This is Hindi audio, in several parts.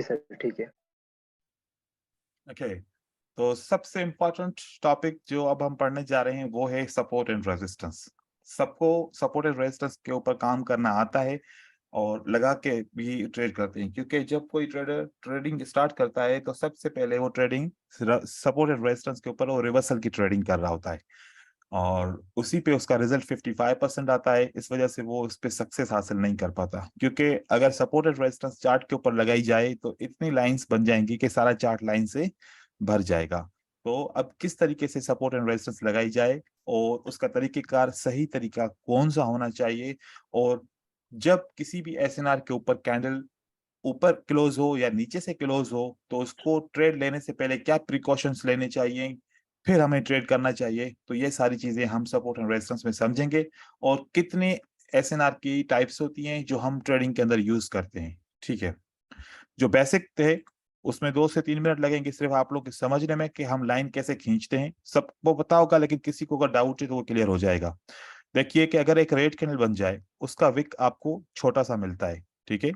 सर ठीक है। ओके। तो सबसे इम्पोर्टेंट टॉपिक जो अब हम पढ़ने जा रहे हैं वो है सपोर्ट एंड रेजिस्टेंस। सबको सपोर्ट एंड रेजिस्टेंस के ऊपर काम करना आता है और लगा के भी ट्रेड करते हैं, क्योंकि जब कोई ट्रेडर ट्रेडिंग स्टार्ट करता है तो सबसे पहले वो ट्रेडिंग सपोर्ट एंड रेजिस्टेंस के ऊपर वो रिवर्सल की ट्रेडिंग कर रहा होता है और उसी पे उसका रिजल्ट 55% आता है। इस वजह से वो उस पे सक्सेस हासिल नहीं कर पाता, क्योंकि अगर सपोर्ट एंड रेजिस्टेंस चार्ट के ऊपर लगाई जाए तो इतनी लाइंस बन जाएंगी कि सारा चार्ट लाइन से भर जाएगा। तो अब किस तरीके से सपोर्ट एंड रेजिस्टेंस लगाई जाए और उसका तरीकेकार सही तरीका कौन सा होना चाहिए, और जब किसी भी एसएनआर के ऊपर कैंडल ऊपर क्लोज हो या नीचे से क्लोज हो तो उसको ट्रेड लेने से पहले क्या प्रिकॉशंस लेने चाहिए, फिर हमें ट्रेड करना चाहिए। तो ये सारी चीजें हम सपोर्ट एंड रेजिस्टेंस में समझेंगे, और कितने एसएनआर की टाइप्स होती हैं जो हम ट्रेडिंग के अंदर यूज करते हैं। ठीक है, जो बेसिक थे उसमें 2 से 3 मिनट लगेंगे सिर्फ आप लोग के समझने में कि हम लाइन कैसे खींचते हैं। सबको पता होगा, लेकिन किसी को अगर डाउट है तो वो क्लियर हो जाएगा। देखिए कि अगर एक रेड कैंडल बन जाए, उसका विक आपको छोटा सा मिलता है। ठीक है,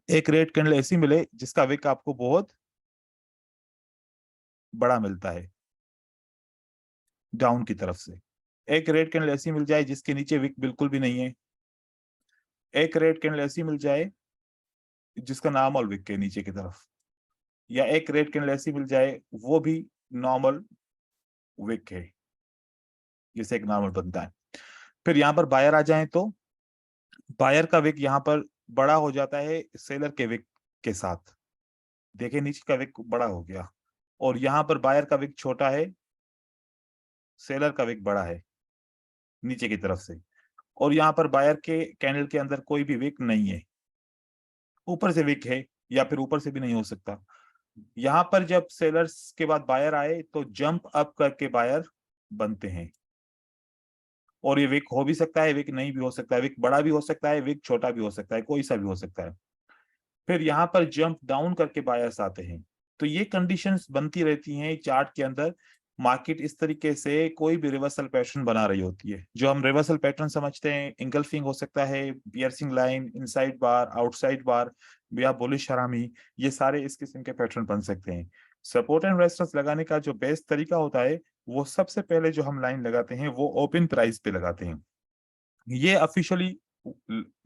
एक रेड कैंडल ऐसी मिले जिसका विक आपको बहुत बड़ा मिलता है डाउन की तरफ से। एक रेड कैंडल ऐसी मिल जाए जिसके नीचे विक बिल्कुल भी नहीं है। एक रेड कैंडल ऐसी मिल जाए जिसका नॉर्मल विक है नीचे की तरफ, या एक रेड कैंडल ऐसी मिल जाए वो भी नॉर्मल विक है, जैसे एक नॉर्मल बनता है। फिर यहाँ पर बायर आ जाए तो बायर का विक यहाँ पर बड़ा हो जाता है सेलर के विक के साथ। देखिए नीचे का विक बड़ा हो गया और यहाँ पर बायर का विक छोटा है, सेलर का विक बड़ा है नीचे की तरफ से। और यहाँ पर बायर के कैंडल के अंदर कोई भी विक नहीं है, ऊपर से विक है या फिर ऊपर से भी नहीं हो सकता। यहाँ पर जब सेलर्स के बाद बायर आए तो जंप अप करके बायर बनते हैं, और ये विक हो भी सकता है, विक नहीं भी हो सकता है, विक बड़ा भी हो सकता है, विक छोटा भी हो सकता है, कोई सा भी हो सकता है। फिर यहाँ पर जंप डाउन करके बायर्स आते हैं। तो ये कंडीशंस बनती रहती हैं चार्ट के अंदर। मार्केट इस तरीके से कोई भी रिवर्सल पैटर्न बना रही होती है। जो हम रिवर्सल पैटर्न समझते हैं, इंगल्फिंग हो सकता है, पियर्सिंग लाइन, इनसाइड बार, आउटसाइड बार, या बुलिश हरामी, ये सारे इस किस्म के पैटर्न बन सकते हैं। सपोर्ट एंड रेजिस्टेंस लगाने का जो बेस्ट तरीका होता है, वो सबसे पहले जो हम लाइन लगाते हैं वो ओपन प्राइस पे लगाते हैं। ये ऑफिशियली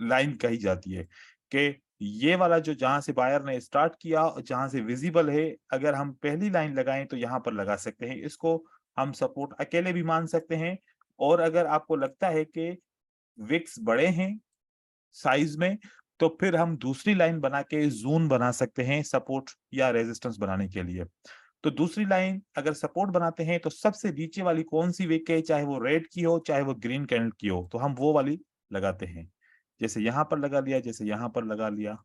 लाइन कही जाती है कि ये वाला जो जहां से बायर ने स्टार्ट किया, जहां से विजिबल है, अगर हम पहली लाइन लगाएं तो यहां पर लगा सकते हैं। इसको हम सपोर्ट अकेले भी मान सकते हैं, और अगर आपको लगता है कि विक्स बड़े हैं साइज में, तो फिर हम दूसरी लाइन बना के जोन बना सकते हैं सपोर्ट या रेजिस्टेंस बनाने के लिए। तो दूसरी लाइन अगर सपोर्ट बनाते हैं तो सबसे नीचे वाली कौन सी विक है, चाहे वो रेड की हो चाहे वो ग्रीन कैंडल की हो, तो हम वो वाली लगाते हैं। जैसे यहां पर लगा लिया, जैसे यहां पर लगा लिया,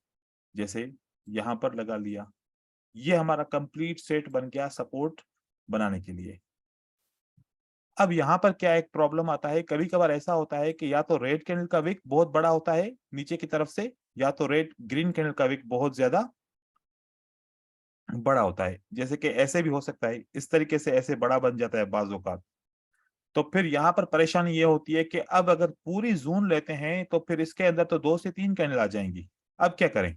जैसे यहां पर लगा लिया। ये हमारा कंप्लीट सेट बन गया सपोर्ट बनाने के लिए। अब यहाँ पर क्या एक प्रॉब्लम आता है, कभी कभार ऐसा होता है कि या तो रेड कैंडल का विक बहुत बड़ा होता है नीचे की तरफ से, या तो रेड ग्रीन कैंडल का विक बहुत ज्यादा बड़ा होता है। जैसे कि ऐसे भी हो सकता है, इस तरीके से ऐसे बड़ा बन जाता है बाजू का। तो फिर यहाँ पर परेशानी ये होती है कि अब अगर पूरी जून लेते हैं तो फिर इसके अंदर तो 2 से 3 कैंडल आ जाएंगी। अब क्या करें?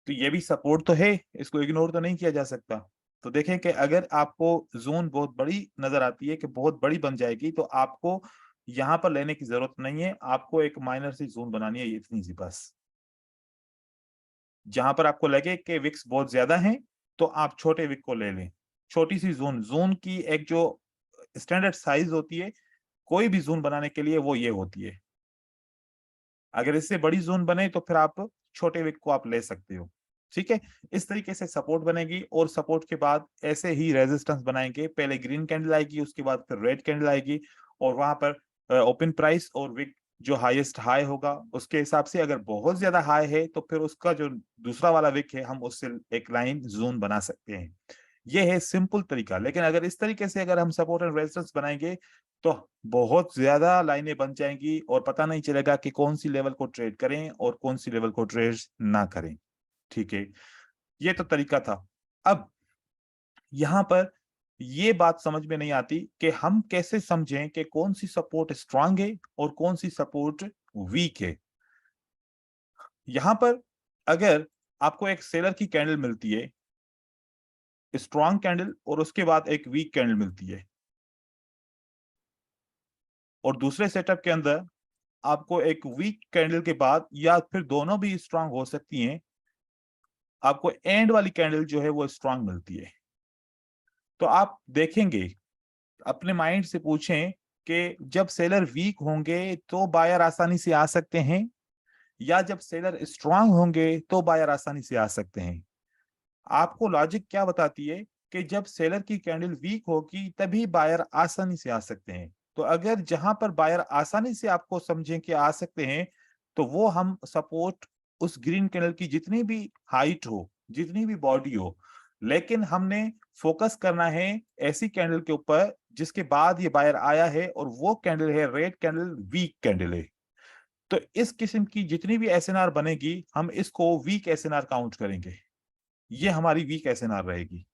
तो ये भी सपोर्ट तो है, इसको इग्नोर तो नहीं किया जा सकता। तो देखें कि अगर आपको जोन बहुत बड़ी नजर आती है कि बहुत बड़ी बन जाएगी, तो आपको यहाँ पर लेने की जरूरत नहीं है, आपको एक माइनर सी जोन बनानी है, इतनी सी बस। जहां पर आपको लगे कि विक्स बहुत ज्यादा हैं तो आप छोटे विक को ले लें। छोटी सी जोन, जोन की एक जो स्टैंडर्ड साइज होती है कोई भी जोन बनाने के लिए, वो ये होती है। अगर इससे बड़ी जोन बने तो फिर आप छोटे विक को आप ले सकते हो। ठीक है, इस तरीके से सपोर्ट बनेगी, और सपोर्ट के बाद ऐसे ही रेजिस्टेंस बनाएंगे। पहले ग्रीन कैंडल आएगी, उसके बाद फिर रेड कैंडल आएगी, और वहां पर ओपन प्राइस और विक जो हाईएस्ट हाई होगा उसके हिसाब से, अगर बहुत ज्यादा हाई है तो फिर उसका जो दूसरा वाला विक है हम उससे एक लाइन जोन बना सकते हैं। ये है सिंपल तरीका। लेकिन अगर इस तरीके से अगर हम सपोर्ट एंड रेजिस्टेंस बनाएंगे तो बहुत ज्यादा लाइनें बन जाएंगी और पता नहीं चलेगा कि कौन सी लेवल को ट्रेड करें और कौन सी लेवल को ट्रेड ना करें। ठीक है, ये तो तरीका था। अब यहां पर ये बात समझ में नहीं आती कि हम कैसे समझें कि कौन सी सपोर्ट स्ट्रांग है और कौन सी सपोर्ट वीक है। यहां पर अगर आपको एक सेलर की कैंडल मिलती है, स्ट्रॉन्ग कैंडल, और उसके बाद एक वीक कैंडल मिलती है, और दूसरे सेटअप के अंदर आपको एक वीक कैंडल के बाद, या फिर दोनों भी स्ट्रांग हो सकती हैं, आपको एंड वाली कैंडल जो है वो स्ट्रांग मिलती है। तो आप देखेंगे, अपने माइंड से पूछें कि जब सेलर वीक होंगे तो बायर आसानी से आ सकते हैं, या जब सेलर स्ट्रांग होंगे तो बायर आसानी से आ सकते हैं। आपको लॉजिक क्या बताती है कि जब सेलर की कैंडल वीक होगी तभी बायर आसानी से आ सकते हैं। तो अगर जहां पर बायर आसानी से आपको समझें कि आ सकते हैं, तो वो हम सपोर्ट उस ग्रीन कैंडल की जितनी भी हाइट हो, जितनी भी बॉडी हो, लेकिन हमने फोकस करना है ऐसी कैंडल के ऊपर जिसके बाद ये बायर आया है, और वो कैंडल है रेड कैंडल, वीक कैंडल है। तो इस किस्म की जितनी भी एसएनआर बनेगी, हम इसको वीक एसएनआर काउंट करेंगे। ये हमारी वीक एसएनआर रहेगी।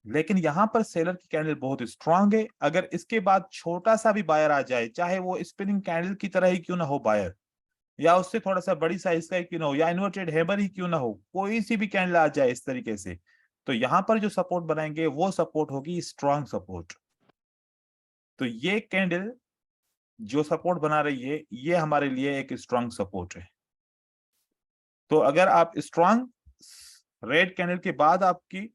लेकिन यहां पर सेलर की कैंडल बहुत स्ट्रांग है, अगर इसके बाद छोटा सा भी बायर आ जाए, चाहे वो स्पिनिंग कैंडल की तरह ही क्यों ना हो बायर, या उससे थोड़ा सा बड़ी साइज का ही क्यों ना हो, या इन्वर्टेड हैमर ही क्यों ना हो, कोई सी भी कैंडल आ जाए इस तरीके से, तो यहां पर जो सपोर्ट बनाएंगे वो सपोर्ट होगी स्ट्रांग सपोर्ट। तो ये कैंडल जो सपोर्ट बना रही है, ये हमारे लिए एक स्ट्रांग सपोर्ट है। तो अगर आप स्ट्रांग रेड कैंडल के बाद आपकी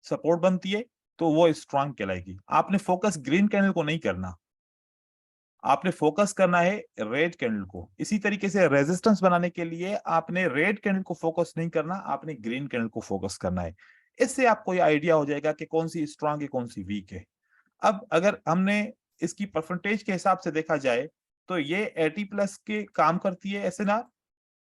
सपोर्ट बनती है, तो वो स्ट्रांग कहलाएगी। आपने फोकस ग्रीन कैंडल को नहीं करना, आपने फोकस करना है रेड कैंडल को। इसी तरीके से रेजिस्टेंस बनाने के लिए आपने रेड कैंडल को फोकस नहीं करना, आपने ग्रीन कैंडल को फोकस करना है। इससे आपको ये आइडिया हो जाएगा कि कौन सी स्ट्रांग है, कौन सी वीक है। अब अगर हमने इसकी परसेंटेज के हिसाब से देखा जाए, तो ये 80 प्लस के काम करती है एसएनआर,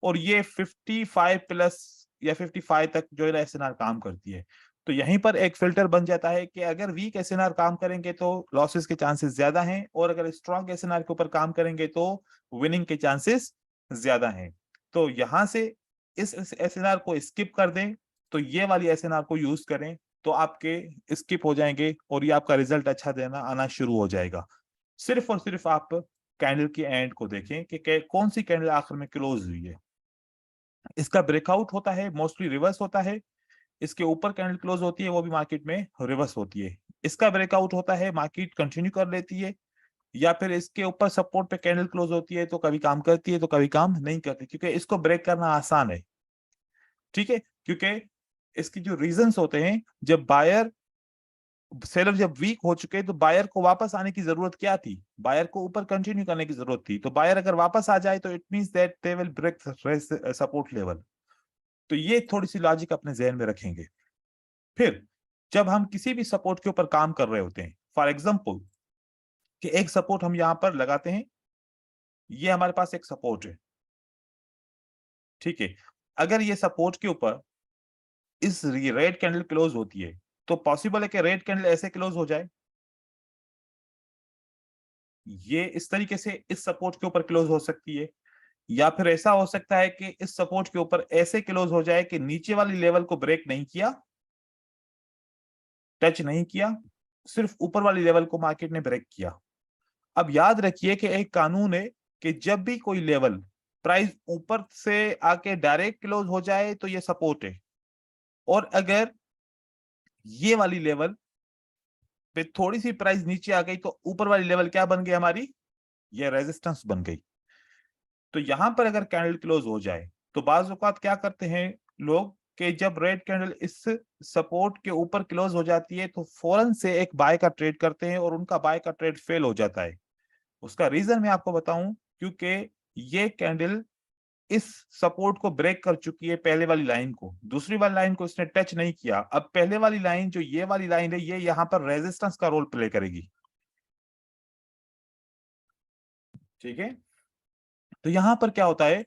और ये 55 प्लस या 55 तक जो है एसएनआर काम करती है। तो यहीं पर एक फिल्टर बन जाता है कि अगर वीक एसएनआर काम करेंगे तो लॉसेस के चांसेस ज्यादा हैं, और अगर स्ट्रॉन्ग एसएनआर के ऊपर काम करेंगे तो विनिंग के चांसेस ज्यादा हैं। तो यहां से इस एसएनआर को स्किप कर दें, तो ये वाली एसएनआर को यूज करें, तो आपके स्किप हो जाएंगे और ये आपका रिजल्ट अच्छा देना आना शुरू हो जाएगा। सिर्फ और सिर्फ आप कैंडल के एंड को देखें कि कौन सी कैंडल आखिर में क्लोज हुई है। इसका ब्रेकआउट होता है, मोस्टली रिवर्स होता है। इसके ऊपर कैंडल क्लोज होती है, वो भी मार्केट में रिवर्स होती है। इसका ब्रेकआउट होता है, मार्केट कंटिन्यू कर लेती है, या फिर इसके ऊपर सपोर्ट पे कैंडल क्लोज होती है, तो कभी काम करती है तो कभी काम नहीं करती, क्योंकि इसको ब्रेक करना आसान है। ठीक है, क्योंकि इसकी जो रीजंस होते हैं, जब बायर सेलर जब वीक हो चुके तो बायर को वापस आने की जरूरत क्या थी, बायर को ऊपर कंटिन्यू करने की जरूरत थी। तो बायर अगर वापस आ जाए तो it means that they will break support level. तो ये थोड़ी सी लॉजिक अपने जहन में रखेंगे। फिर जब हम किसी भी सपोर्ट के ऊपर काम कर रहे होते हैं, फॉर एग्जाम्पल कि एक सपोर्ट हम यहां पर लगाते हैं, ये हमारे पास एक सपोर्ट है, ठीक है। अगर ये सपोर्ट के ऊपर इस रेड कैंडल क्लोज होती है, तो पॉसिबल है कि रेड कैंडल ऐसे क्लोज हो जाए, ये इस तरीके से इस सपोर्ट के ऊपर क्लोज हो सकती है, या फिर ऐसा हो सकता है कि इस सपोर्ट के ऊपर ऐसे क्लोज हो जाए कि नीचे वाली लेवल को ब्रेक नहीं किया, टच नहीं किया, सिर्फ ऊपर वाली लेवल को मार्केट ने ब्रेक किया। अब याद रखिए कि एक कानून है कि जब भी कोई लेवल प्राइस ऊपर से आके डायरेक्ट क्लोज हो जाए तो ये सपोर्ट है, और अगर ये वाली लेवल पे थोड़ी सी प्राइस नीचे आ गई तो ऊपर वाली लेवल क्या बन गई हमारी, ये रेजिस्टेंस बन गई। तो यहां पर अगर कैंडल क्लोज हो जाए, तो बाज औकात क्या करते हैं लोग कि जब रेड कैंडल इस सपोर्ट के ऊपर क्लोज हो जाती है तो फौरन से एक बाय का ट्रेड करते हैं, और उनका बाय का ट्रेड फेल हो जाता है। उसका रीजन मैं आपको बताऊं, क्योंकि ये कैंडल इस सपोर्ट को ब्रेक कर चुकी है, पहले वाली लाइन को, दूसरी वाली लाइन को इसने टच नहीं किया। अब पहले वाली लाइन जो ये वाली लाइन है, ये यहां पर रेजिस्टेंस का रोल प्ले करेगी, ठीक है। तो यहां पर क्या होता है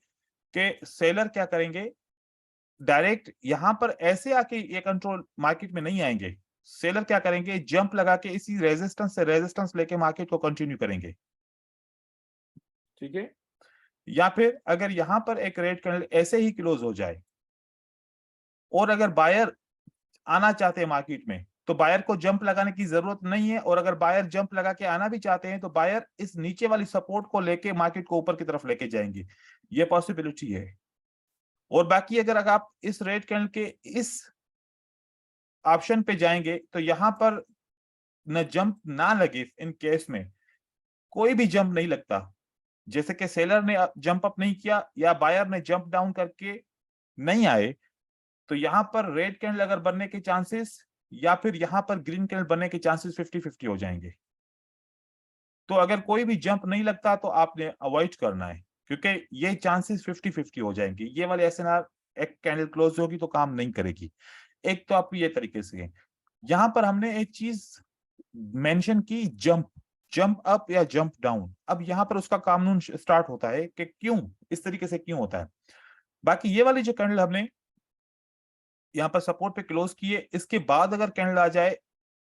कि सेलर क्या करेंगे, डायरेक्ट यहां पर ऐसे आके ये कंट्रोल मार्केट में नहीं आएंगे। सेलर क्या करेंगे, जंप लगा के इसी रेजिस्टेंस से रेजिस्टेंस लेके मार्केट को कंटिन्यू करेंगे, ठीक है। या फिर अगर यहां पर एक रेड कैंडल ऐसे ही क्लोज हो जाए, और अगर बायर आना चाहते हैं मार्केट में, तो बायर को जंप लगाने की जरूरत नहीं है, और अगर बायर जंप लगा के आना भी चाहते हैं तो बायर इस नीचे वाली सपोर्ट को लेके मार्केट को ऊपर की तरफ लेके जाएंगे, ये पॉसिबिलिटी है। और बाकी अगर आप इस रेड कैंडल के इस ऑप्शन पे जाएंगे तो यहां पर न जंप ना लगे, इन केस में कोई भी जंप नहीं लगता, जैसे कि सेलर ने जंप अप नहीं किया या बायर ने जंप डाउन करके नहीं आए, तो यहां पर रेड कैंडल अगर बनने के चांसेस या फिर यहां पर ग्रीन कैंडल बनने के चांसेस 50-50 हो जाएंगे। तो अगर कोई भी जंप नहीं लगता तो आपने अवॉइड करना है, क्योंकि ये चांसेस 50-50 हो जाएंगे। ये वाले एसएनआर एक कैंडल क्लोज होगी तो काम नहीं करेगी। एक तो आप ये तरीके से है। यहां पर हमने एक चीज मेंशन की, जंप, जंप अप या जंप डाउन। अब यहां पर उसका कानून स्टार्ट होता है कि क्यों इस तरीके से क्यों होता है। बाकी ये वाली जो कैंडल हमने यहाँ पर सपोर्ट पे क्लोज किए, इसके बाद अगर कैंडल आ जाए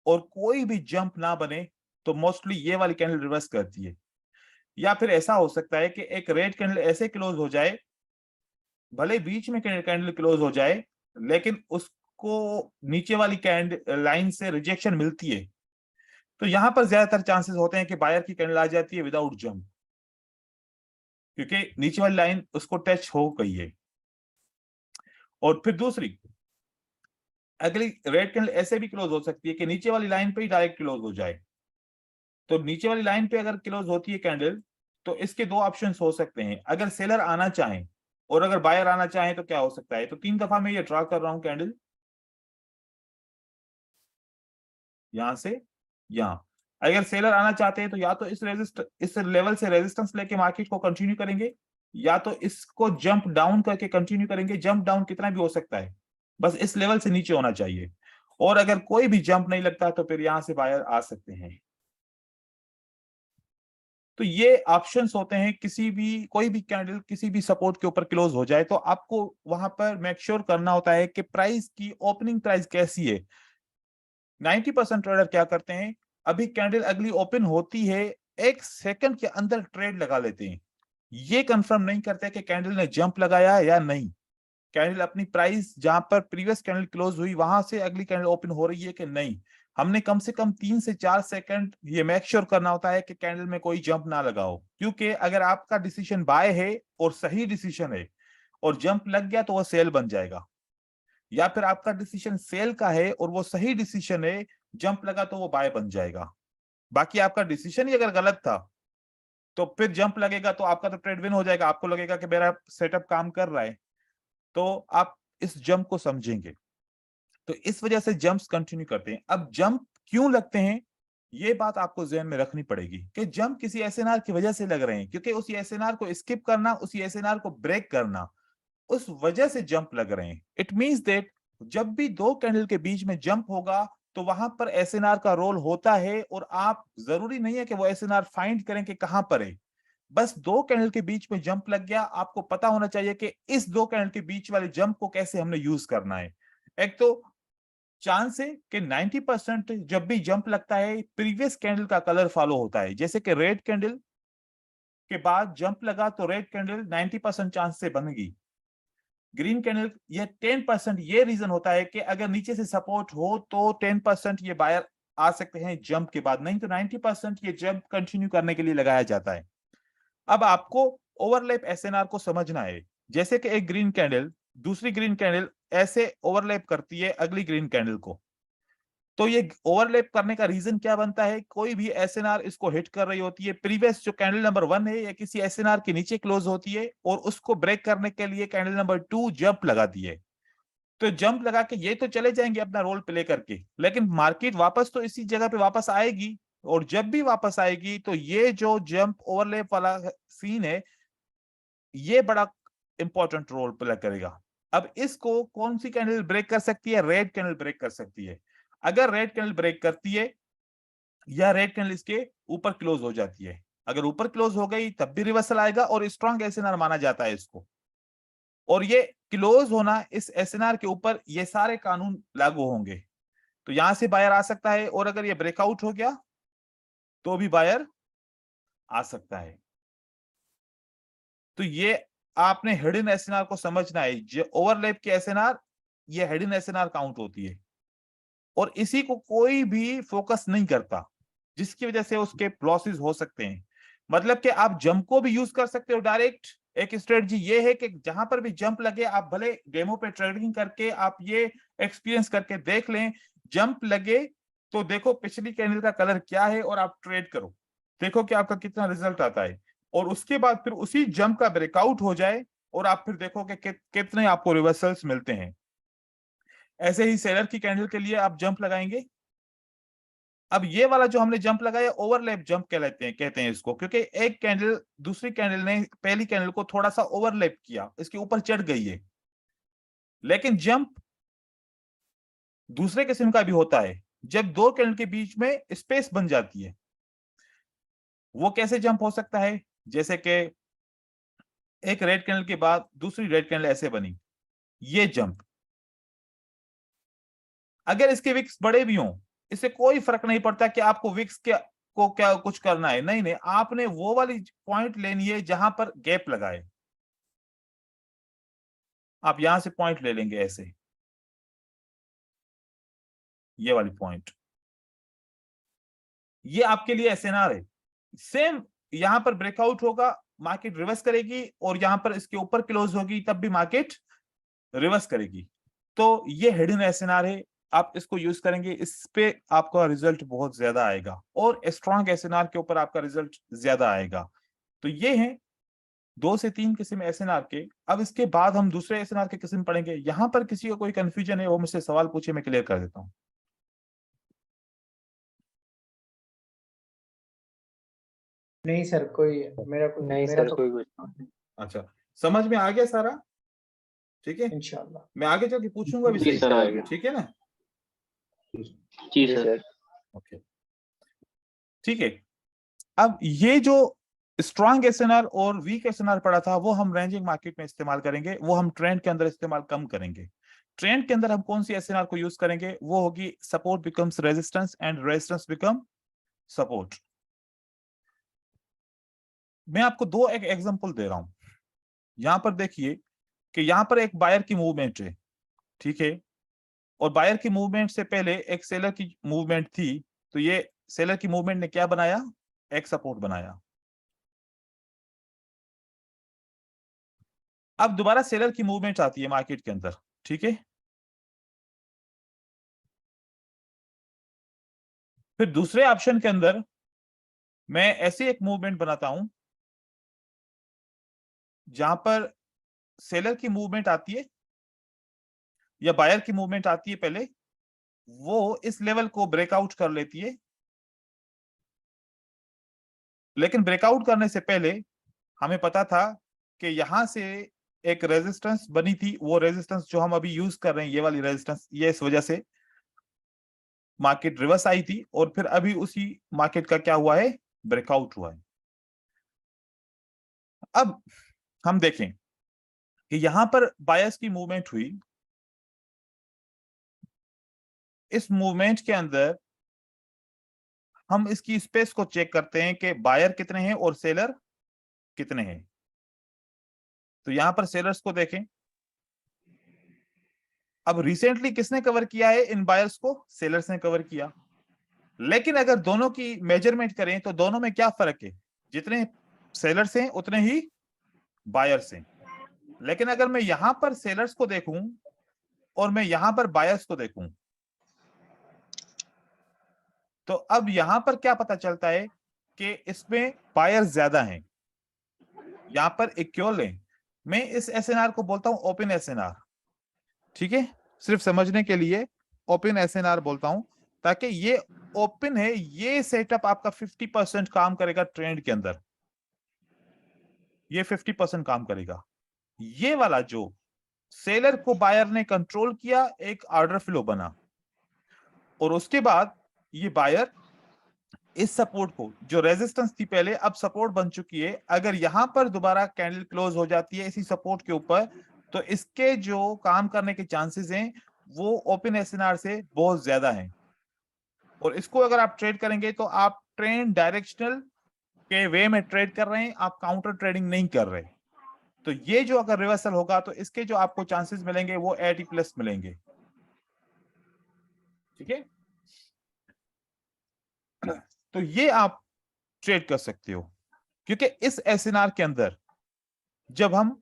और कोई भी जंप ना बने तो मोस्टली ये वाली कैंडल रिवर्स करती है। या फिर ऐसा हो सकता है कि एक रेड कैंडल ऐसे क्लोज हो जाए, भले बीच में कैंडल क्लोज हो जाए, लेकिन उसको नीचे वाली कैंडल लाइन से रिजेक्शन मिलती है, तो यहां पर ज्यादातर चांसेस होते हैं कि बायर की कैंडल आ जाती है विदाउट जंप, क्योंकि नीचे वाली लाइन उसको टच हो गई है। और फिर दूसरी, अगली रेड कैंडल ऐसे भी क्लोज हो सकती है कि नीचे वाली लाइन पे ही डायरेक्ट क्लोज हो जाए। तो नीचे वाली लाइन पे अगर क्लोज होती है कैंडल, तो इसके दो ऑप्शंस हो सकते हैं। अगर सेलर आना चाहे और अगर बायर आना चाहे तो क्या हो सकता है। तो 3 दफा मैं ये ड्रा कर रहा हूं कैंडल, यहां से यहां। अगर सेलर आना चाहते हैं तो या तो इस लेवल से रेजिस्टेंस लेके मार्केट को कंटिन्यू करेंगे, या तो इसको जंप डाउन करके कंटिन्यू करेंगे। जंप डाउन कितना भी हो सकता है, बस इस लेवल से नीचे होना चाहिए। और अगर कोई भी जंप नहीं लगता तो फिर यहां से बायर आ सकते हैं। तो ये ऑप्शंस होते हैं, किसी भी कोई भी कैंडल किसी भी सपोर्ट के ऊपर क्लोज हो जाए तो आपको वहां पर मेक श्योर करना होता है कि प्राइस की ओपनिंग प्राइस कैसी है। 90% ट्रेडर क्या करते हैं, अभी कैंडल अगली ओपन होती है, 1 सेकंड के अंदर ट्रेड लगा लेते हैं। ये कंफर्म नहीं करते कि कैंडल ने जंप लगाया या नहीं। कैंडल अपनी प्राइस जहां पर प्रीवियस कैंडल क्लोज हुई वहां से अगली कैंडल ओपन हो रही है कि नहीं। हमने कम से कम 3 से 4 सेकंड ये मेक श्योर करना होता है कि कैंडल में कोई जंप ना लगाओ, क्योंकि अगर आपका डिसीजन बाय है और सही डिसीजन है और जंप लग गया तो वह सेल बन जाएगा, या फिर आपका डिसीजन सेल का है और वो सही डिसीजन है, जंप लगा तो वो बाय बन जाएगा। बाकी आपका डिसीजन ही अगर गलत था तो फिर जंप लगेगा तो आपका तो ट्रेड विन हो जाएगा, आपको लगेगा कि मेरा सेटअप काम कर रहा है, तो आप इस जंप को समझेंगे। तो इस वजह से जंप्स कंटिन्यू करते हैं। अब जंप क्यों लगते हैं, ये बात आपको ध्यान में रखनी पड़ेगी कि जंप किसी एसएनआर की वजह से लग रहे हैं, क्योंकि उसी एसएनआर को स्किप करना, उसी एसएनआर को ब्रेक करना, उस वजह से जंप लग रहे हैं। इट मींस दैट जब भी दो कैंडल के बीच में जंप होगा तो वहां पर एसएनआर का रोल होता है, और आप जरूरी नहीं है कि वो एसएनआर फाइंड करें कि कहां पर है। बस दो कैंडल के बीच में जंप लग गया, आपको पता होना चाहिए कि इस दो कैंडल के बीच वाले जंप को कैसे हमने यूज करना है। एक तो चांस है कि 90% जब भी जंप लगता है प्रीवियस कैंडल का कलर फॉलो होता है। जैसे कि रेड कैंडल के बाद जंप लगा तो रेड कैंडल 90% चांस से बनेगी। ग्रीन कैंडल ये 10%, ये रीजन होता है कि अगर नीचे से सपोर्ट हो तो 10% ये बायर आ सकते हैं जंप के बाद, नहीं तो 90% ये जंप कंटिन्यू करने के लिए लगाया जाता है। अब आपको ओवरलैप एसएनआर को समझना है। जैसे कि एक ग्रीन कैंडल दूसरी ग्रीन कैंडल ऐसे ओवरलैप करती है अगली ग्रीन कैंडल को, तो ये ओवरलैप करने का रीजन क्या बनता है, कोई भी एसएनआर इसको हिट कर रही होती है, प्रीवियस जो कैंडल नंबर 1 है या किसी एसएनआर के नीचे क्लोज होती है, और उसको ब्रेक करने के लिए कैंडल नंबर 2 जंप लगाती है। तो जंप लगा के ये तो चले जाएंगे अपना रोल प्ले करके, लेकिन मार्केट वापस तो इसी जगह पे वापस आएगी, और जब भी वापस आएगी तो ये जो जंप ओवरलैप वाला सीन है ये बड़ा इंपॉर्टेंट रोल प्ले करेगा। अब इसको कौन सी कैंडल ब्रेक कर सकती है, रेड कैंडल ब्रेक कर सकती है। अगर रेड कैंडल ब्रेक करती है या रेड कैंडल इसके ऊपर क्लोज हो जाती है, अगर ऊपर क्लोज हो गई तब भी रिवर्सल आएगा और स्ट्रॉन्ग एसएनआर माना जाता है इसको। और ये क्लोज होना इस एसएनआर के ऊपर ये सारे कानून लागू होंगे, तो यहां से बायर आ सकता है, और अगर ये ब्रेकआउट हो गया तो भी बायर आ सकता है। तो ये आपने हिडन एसएनआर को समझना है। जो ओवरलैप की एसएनआर ये हिडन एसएनआर काउंट होती है। और इसी को कोई भी फोकस नहीं करता, जिसकी वजह से उसके लॉसेस हो सकते हैं। मतलब कि आप जंप को भी यूज कर सकते हो डायरेक्ट। एक स्ट्रेटजी ये है कि जहां पर भी जंप लगे, आप भले डेमो पे ट्रेडिंग करके आप ये एक्सपीरियंस करके देख लें, जंप लगे तो देखो पिछली कैंडल का कलर क्या है और आप ट्रेड करो, देखो कि आपका कितना रिजल्ट आता है। और उसके बाद फिर उसी जंप का ब्रेकआउट हो जाए और आप फिर देखो कि कितने आपको रिवर्सल्स मिलते हैं। ऐसे ही सेलर की कैंडल के लिए आप जंप लगाएंगे। अब ये वाला जो हमने जंप लगाया ओवरलैप जंप कहते हैं इसको, क्योंकि एक कैंडल दूसरी कैंडल ने पहली कैंडल को थोड़ा सा ओवरलैप किया, इसके ऊपर चढ़ गई है। लेकिन जंप दूसरे किस्म का भी होता है, जब दो कैंडल के बीच में स्पेस बन जाती है। वो कैसे जंप हो सकता है? जैसे कि एक रेड कैंडल के बाद दूसरी रेड कैंडल ऐसे बनी, ये जंप। अगर इसके विक्स बड़े भी हों, इससे कोई फर्क नहीं पड़ता कि आपको विक्स को क्या कुछ करना है। नहीं नहीं, आपने वो वाली पॉइंट लेनी है जहां पर गैप लगाए। आप यहां से पॉइंट ले लेंगे ऐसे, ये वाली पॉइंट, ये आपके लिए एसएनआर है। सेम यहां पर ब्रेकआउट होगा, मार्केट रिवर्स करेगी, और यहां पर इसके ऊपर क्लोज होगी तब भी मार्केट रिवर्स करेगी। तो ये हिडन एसएनआर है, आप इसको यूज करेंगे, इस पे आपका रिजल्ट बहुत ज्यादा आएगा और स्ट्रॉन्ग एसएनआर के ऊपर आपका रिजल्ट ज्यादा आएगा। तो ये है 2 से 3 किस्म एसएनआर के। अब इसके बाद हम दूसरे एसएनआर के किस्म पढ़ेंगे। यहां पर किसी को कोई कंफ्यूजन है वो मुझसे सवाल पूछे, मैं क्लियर कर देता हूँ। नहीं सर, कोई मेरा तो कोई कुछ अच्छा, समझ में आ गया सारा? ठीक है, इंशाल्लाह। मैं आगे चल के पूछूंगा भी जी सही, सर, आ गया। ठीक है ना? जी सर। ओके, ठीक है। अब ये जो स्ट्रांग एसएनआर और वीक एसएनआर पड़ा था वो हम रेंजिंग मार्केट में इस्तेमाल करेंगे, वो हम ट्रेंड के अंदर इस्तेमाल कम करेंगे। ट्रेंड के अंदर हम कौन सी एसएनआर को यूज करेंगे? वो होगी support becomes resistance and resistance become support. मैं आपको दो एक एग्जांपल दे रहा हूं। यहां पर देखिए कि यहां पर एक बायर की मूवमेंट है, ठीक है, और बायर की मूवमेंट से पहले एक सेलर की मूवमेंट थी। तो ये सेलर की मूवमेंट ने क्या बनाया? एक सपोर्ट बनाया। अब दोबारा सेलर की मूवमेंट आती है मार्केट के अंदर, ठीक है, फिर दूसरे ऑप्शन के अंदर मैं ऐसी एक मूवमेंट बनाता हूं जहां पर सेलर की मूवमेंट आती है या बायर की मूवमेंट आती है पहले, वो इस लेवल को ब्रेकआउट कर लेती है। लेकिन ब्रेकआउट करने से पहले हमें पता था कि यहां से एक रेजिस्टेंस बनी थी, वो रेजिस्टेंस जो हम अभी यूज कर रहे हैं, ये वाली रेजिस्टेंस, ये इस वजह से मार्केट रिवर्स आई थी और फिर अभी उसी मार्केट का क्या हुआ है? ब्रेकआउट हुआ है। अब हम देखें कि यहां पर बायर्स की मूवमेंट हुई। इस मूवमेंट के अंदर हम इसकी स्पेस को चेक करते हैं कि बायर कितने हैं और सेलर कितने हैं। तो यहां पर सेलर्स को देखें। अब रिसेंटली किसने कवर किया है इन बायर्स को? सेलर्स ने कवर किया। लेकिन अगर दोनों की मेजरमेंट करें तो दोनों में क्या फर्क है? जितने सेलर्स हैं उतने ही बायर्स हैं। लेकिन अगर मैं यहां पर सेलर्स को देखूं और मैं यहां पर बायर्स को देखूं, तो अब यहां पर क्या पता चलता है कि इसमें बायर्स ज्यादा हैं, यहां पर इक्वल है। मैं इस एसएनआर को बोलता हूं ओपन एसएनआर, ठीक है, सिर्फ समझने के लिए ओपन एसएनआर बोलता हूं, ताकि ये ओपन है, ये सेटअप आपका 50% काम करेगा ट्रेंड के अंदर, ये 50% काम करेगा। ये वाला जो सेलर को बायर ने कंट्रोल किया, एक ऑर्डर फ्लो बना, और उसके बाद ये बायर इस सपोर्ट को, जो रेजिस्टेंस थी पहले, अब सपोर्ट बन चुकी है। अगर यहां पर दोबारा कैंडल क्लोज हो जाती है इसी सपोर्ट के ऊपर, तो इसके जो काम करने के चांसेस हैं वो ओपन एसएनआर से बहुत ज्यादा हैं। और इसको अगर आप ट्रेड करेंगे तो आप ट्रेंड डायरेक्शनल के वे में ट्रेड कर रहे हैं, आप काउंटर ट्रेडिंग नहीं कर रहे। तो ये जो अगर रिवर्सल होगा तो इसके जो आपको चांसेस मिलेंगे वो 80+ मिलेंगे। ठीक है। तो ये आप ट्रेड कर सकते हो, क्योंकि इस एसएनआर के अंदर जब हम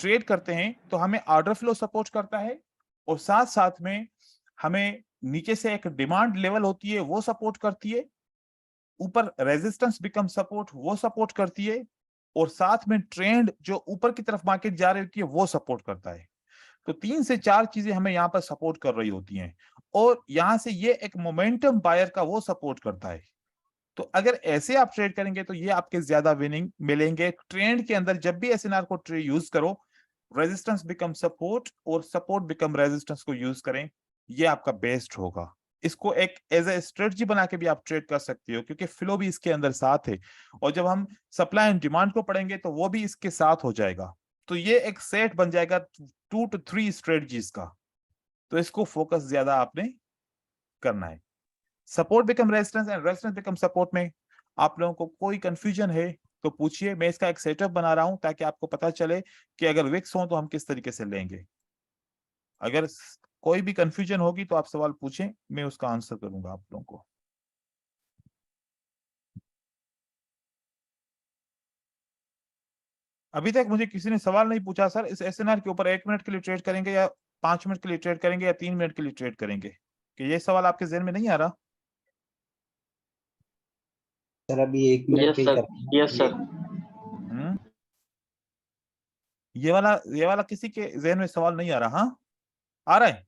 ट्रेड करते हैं तो हमें ऑर्डर फ्लो सपोर्ट करता है, और साथ साथ में हमें नीचे से एक डिमांड लेवल होती है वो सपोर्ट करती है, ऊपर रेजिस्टेंस बिकम सपोर्ट वो सपोर्ट करती है, और साथ में ट्रेंड जो ऊपर की तरफ मार्केट जा रही होती है वो सपोर्ट करता है। तो 3 से 4 चीजें हमें यहाँ पर सपोर्ट कर रही होती हैं, और यहां से ये एक मोमेंटम बायर का वो सपोर्ट करता है। तो अगर ऐसे आप ट्रेड करेंगे तो ये आपके ज्यादा विनिंग मिलेंगे। ट्रेंड के अंदर जब भी एसएनआर को यूज करो, रेजिस्टेंस बिकम सपोर्ट और सपोर्ट बिकम रेजिस्टेंस को यूज करें, ये आपका बेस्ट होगा। इसको एक एज ए स्ट्रेटजी बना के भी आप ट्रेड कर सकते हो, क्योंकि फ्लो भी इसके अंदर साथ है, और जब हम सप्लाई एंड डिमांड को पढ़ेंगे तो वो भी इसके साथ हो जाएगा। तो ये एक सेट बन जाएगा 2 to 3 स्ट्रेटजीज का। तो इसको फोकस ज्यादा आपने करना है। Support become resistance and resistance become support में आप लोगों को कोई कंफ्यूजन है तो पूछिए। मैं इसका एक सेटअप बना रहा हूं ताकि आपको पता चले कि अगर विक्स हो तो हम किस तरीके से लेंगे। अगर कोई भी कंफ्यूजन होगी तो आप सवाल पूछें, मैं उसका आंसर करूंगा आप लोगों को। अभी तक मुझे किसी ने सवाल नहीं पूछा सर इस एसएनआर के ऊपर 1 मिनट के लिए ट्रेड करेंगे या 5 मिनट के लिए ट्रेड करेंगे या 3 मिनट के लिए ट्रेड करेंगे, कि ये सवाल आपके जहन में नहीं आ रहा? सर अभी 1 मिनट यस पे ही सर, करते हैं। Yes sir. ये वाला किसी के जहन में सवाल नहीं आ रहा? हाँ, आ रहा है?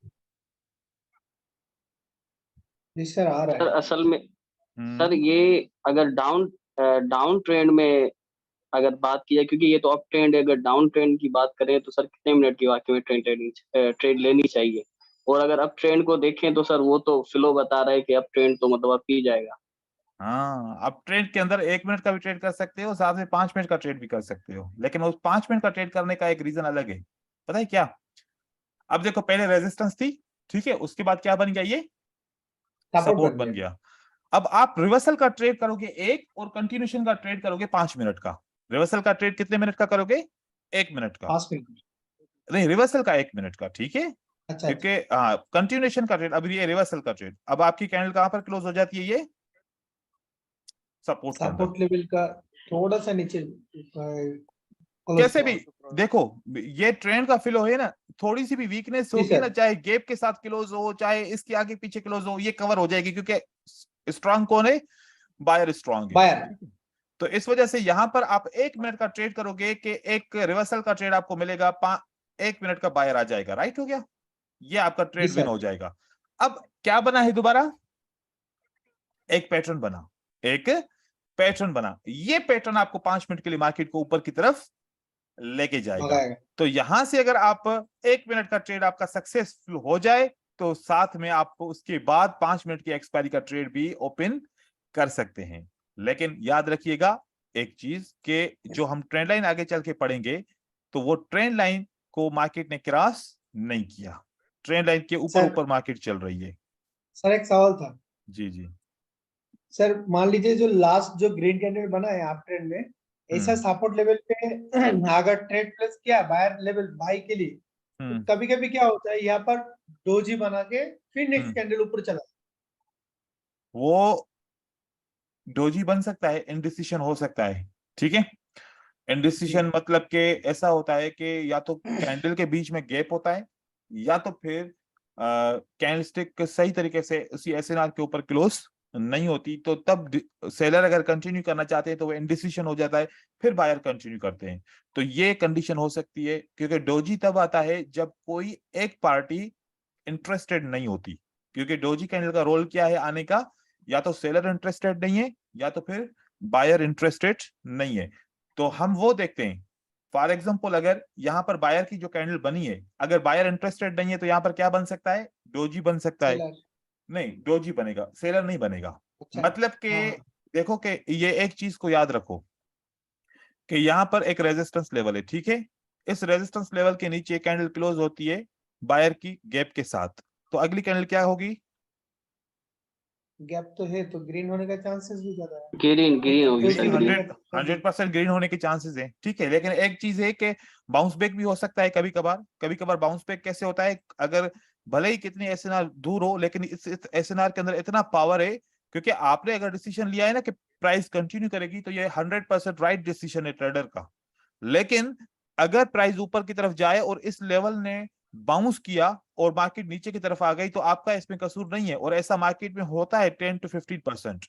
जी सर आ रहा सर है। असल में सर ये अगर डाउन ट्रेंड में अगर बात की जाए, क्योंकि ये तो अप ट्रेंड है, अगर डाउन ट्रेंड की बात करें तो सर कितने मिनट की वाकई में ट्रेड लेनी चाहिए? और अगर अप ट्रेंड को देखें तो सर वो तो फ्लो बता रहा है कि अप ट्रेंड तो मतलब अप ही जाएगा। हाँ, आप ट्रेड के अंदर 1 मिनट का भी ट्रेड कर सकते हो, साथ में 5 मिनट का ट्रेड भी कर सकते हो, लेकिन उस 5 मिनट का ट्रेड करने का एक रीजन अलग है। पता है क्या? अब देखो, पहले रेजिस्टेंस थी, ठीक है, उसके बाद क्या बन गया? ये सपोर्ट बन गया। अब आप रिवर्सल का ट्रेड करोगे 1, और कंटिन्यूशन का ट्रेड करोगे 5 मिनट का। रिवर्सल का ट्रेड कितने मिनट का करोगे? 1 मिनट का। 5 मिनट। नहीं, रिवर्सल का 1 मिनट का, ठीक है। अच्छा क्योंकि कंटिन्यूशन का ट्रेड, अब ये रिवर्सल का ट्रेड, अब आपकी कैंडल कहां पर क्लोज हो जाती है? ये सपोर्ट के अंदर। सपोर्ट लेवल का थोड़ा सा नीचे कैसे भी देखो, ये ट्रेंड का फ्लो है ना, थोड़ी सी भी वीकनेस होगी ना, चाहे गैप के साथ क्लोज हो, चाहे इसके आगे पीछे क्लोज हो, ये कवर हो जाएगी, क्योंकि स्ट्रांग कौन है? बायर स्ट्रांग है। बायर। तो इस वजह से यहां पर आप 1 मिनट का ट्रेड करोगे कि एक रिवर्सल का ट्रेड आपको मिलेगा, 1 मिनट का बायर आ जाएगा। राइट हो गया? ये आपका ट्रेड विन हो जाएगा। अब क्या बना है दोबारा? एक पैटर्न बना, एक पैटर्न बना। ये पैटर्न आपको 5 मिनट के लिए मार्केट को ऊपर की तरफ लेके जाएगा। तो यहां से अगर आप 1 मिनट का ट्रेड आपका सक्सेसफुल हो जाए तो साथ में आपको उसके बाद 5 मिनट की एक्सपायरी का ट्रेड भी ओपन कर सकते हैं। लेकिन याद रखिएगा एक चीज के, जो हम ट्रेंड लाइन आगे चल के पढ़ेंगे तो वो ट्रेंड लाइन को मार्केट ने क्रॉस नहीं किया, ट्रेंड लाइन के ऊपर ऊपर मार्केट चल रही है। सर एक सवाल था। जी जी सर मान लीजिए जो लास्ट जो ग्रीन कैंडल बना है आप ट्रेंड में, ऐसा सपोर्ट लेवल पे अगर ट्रेड प्लेस किया बायर लेवल बाई के लिए, तो कभी कभी क्या होता है यहाँ पर डोजी बना के फिर नेक्स्ट कैंडल ऊपर चला, वो डोजी बन सकता है, इनडिसिशन हो सकता है, ठीक है। इनडिसिशन मतलब कि ऐसा होता है कि या तो कैंडल के बीच में गैप होता है, या तो फिर कैंडलस्टिक सही तरीके से उसी एसएनआर के ऊपर क्लोज नहीं होती, तो तब सेलर अगर कंटिन्यू करना चाहते हैं तो वो इनडिसिशन हो जाता है, फिर बायर कंटिन्यू करते हैं। तो ये कंडीशन हो सकती है, क्योंकि डोजी तब आता है जब कोई एक पार्टी इंटरेस्टेड नहीं होती। क्योंकि डोजी कैंडल का रोल क्या है आने का? या तो सेलर इंटरेस्टेड नहीं है, या तो फिर बायर इंटरेस्टेड नहीं है। तो हम वो देखते हैं, फॉर एग्जाम्पल अगर यहाँ पर बायर की जो कैंडल बनी है, अगर बायर इंटरेस्टेड नहीं है तो यहाँ पर क्या बन सकता है? डोजी बन सकता है। नहीं, डोजी बनेगा, सेलर नहीं बनेगा। मतलब कि देखो कि ये एक चीज को याद रखो कि यहाँ पर एक रेजिस्टेंस लेवल है, ठीक है। इस रेजिस्टेंस लेवल के नीचे कैंडल क्लोज होती है बायर की गैप के साथ, तो अगली कैंडल क्या होगी? गैप तो है तो ग्रीन होने का चांसेस भी ज्यादा है। ग्रीन होगी सर, 100% ग्रीन होने के चांसेस है, ठीक है। लेकिन एक चीज है कि बाउंस बैक भी हो सकता है कभी कभार। कभी कभार बाउंस बैक कैसे होता है? अगर भले ही कितनी एसएनआर दूर हो, लेकिन इस एसएनआर के अंदर इतना पावर है, क्योंकि आपने अगर डिसीजन लिया है ना कि प्राइस कंटिन्यू करेगी, तो ये 100% राइट डिसीजन है ट्रेडर का। लेकिन अगर प्राइस ऊपर की तरफ जाए और इस लेवल ने बाउंस किया और मार्केट नीचे की तरफ आ गई, तो आपका इसमें कसूर नहीं है, और ऐसा मार्केट में होता है 10 to 15%।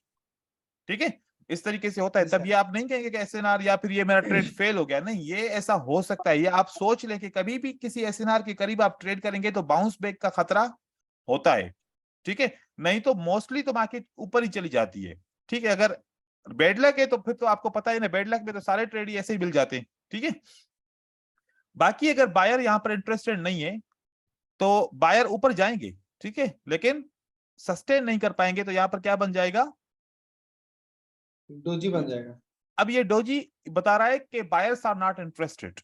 ठीक है, इस तरीके से होता है। तब ये आप नहीं कहेंगे कि एसएनआर या फिर ये मेरा ट्रेड फेल हो गया, नहीं, ये ऐसा हो सकता है। ये आप सोच लें कि कभी भी किसी एसएनआर के करीब आप ट्रेड करेंगे तो बाउंस बैक का खतरा होता है। ठीक है, नहीं तो मोस्टली तो मार्केट ऊपर ही चली जाती है। ठीक है, अगर बैड लक है तो फिर तो आपको पता है ना, बैड लक में तो सारे ट्रेड ही ऐसे ही मिल जाते हैं। ठीक है, बाकी अगर बायर यहां पर इंटरेस्टेड नहीं है तो बायर ऊपर जाएंगे, ठीक है, लेकिन सस्टेन नहीं कर पाएंगे, तो यहां पर क्या बन जाएगा, डोजी बन जाएगा। अब ये डोजी बता रहा है कि बायर्स आर नॉट इंटरेस्टेड,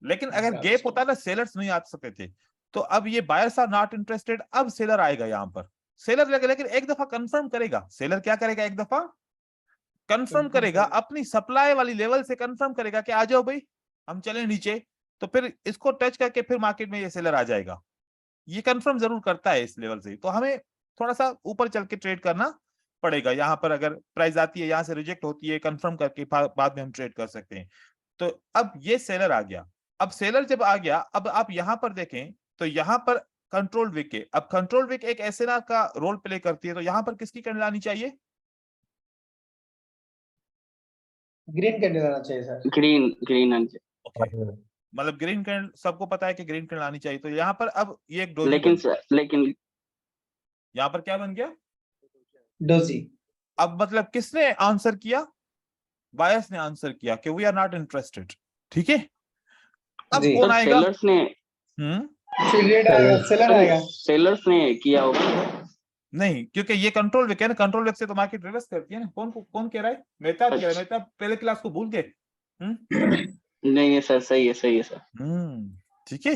लेकिन अगर गैप होता ना, सेलर्स नहीं आ सकते थे, तो अब ये बायर्स आर नॉट इंटरेस्टेड, अब सेलर आएगा यहां पर। सेलर लेकिन एक दफा कंफर्म करेगा। सेलर क्या करेगा, एक दफा कंफर्म करेगा, अपनी सप्लाई वाली लेवल से कंफर्म करेगा कि आ जाओ भाई, हम चले नीचे, तो फिर इसको टच करके फिर मार्केट में ये सेलर आ जाएगा। ये कंफर्म जरूर करता है इस लेवल से, तो हमें थोड़ा सा ऊपर चल के ट्रेड करना पड़ेगा। यहाँ पर अगर प्राइस आती है, यहाँ से रिजेक्ट होती है, कंफर्म करके बाद में हम ट्रेड कर सकते हैं। तो अब ये सेलर आ गया। अब सेलर जब आ गया, अब आप यहाँ पर देखें तो यहाँ पर कंट्रोल विक है। अब कंट्रोल विक एक एसएनआर का रोल प्ले करती है, तो यहाँ पर किसकी कैंडल आनी चाहिए, ग्रीन कैंडल आना चाहिए सर। ग्रीन मतलब ग्रीन कैंडल, सबको पता है कि ग्रीन कैंडल आनी चाहिए। तो यहाँ पर अब ये एक डोजी लेकिन यहाँ पर क्या बन गया, डोजी। अब मतलब किसने आंसर किया, बायर्स ने आंसर किया कि वी आर नॉट इंटरेस्टेड। ठीक है, अब कौन आएगा, सेलर्स ने सेलर आएगा। सेलर्स ने किया होगा नहीं, क्योंकि ये कंट्रोल विक है ना, कंट्रोल विक से तो मार्केट रिवर्स करती है ना। कौन कह रहा है, मेहताब कह रहा है। मेहताब पहले क्लास को भूल गए। नहीं है सर, सही है सर। ठीक है,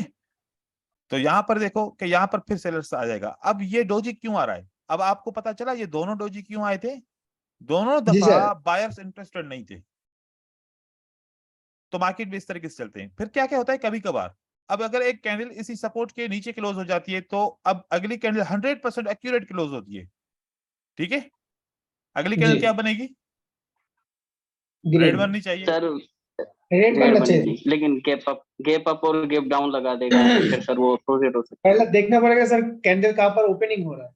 तो यहाँ पर देखो कि यहाँ पर फिर सेलर्स आ जाएगा। अब ये डोजी क्यों आ रहा है, अब आपको पता चला ये दोनों डोजी क्यों आए थे। दोनों दफा बायर्स इंटरेस्टेड नहीं थे, तो मार्केट भी इस तरीके से चलते हैं। फिर क्या क्या होता है, कभी कभार अब अगर एक कैंडल इसी सपोर्ट के नीचे क्लोज हो जाती है, तो अब अगली कैंडल 100% एक्यूरेट क्लोज होती है। ठीक है, अगली कैंडल क्या बनेगी, रेड बननी चाहिए सर, रेड बनना चाहिए, लेकिन गैप अप और गैप डाउन लगा देगा फिर सर वो प्रोसीड हो सकता है। पहले देखना पड़ेगा सर कैंडल कहां पर ओपनिंग हो रहा है।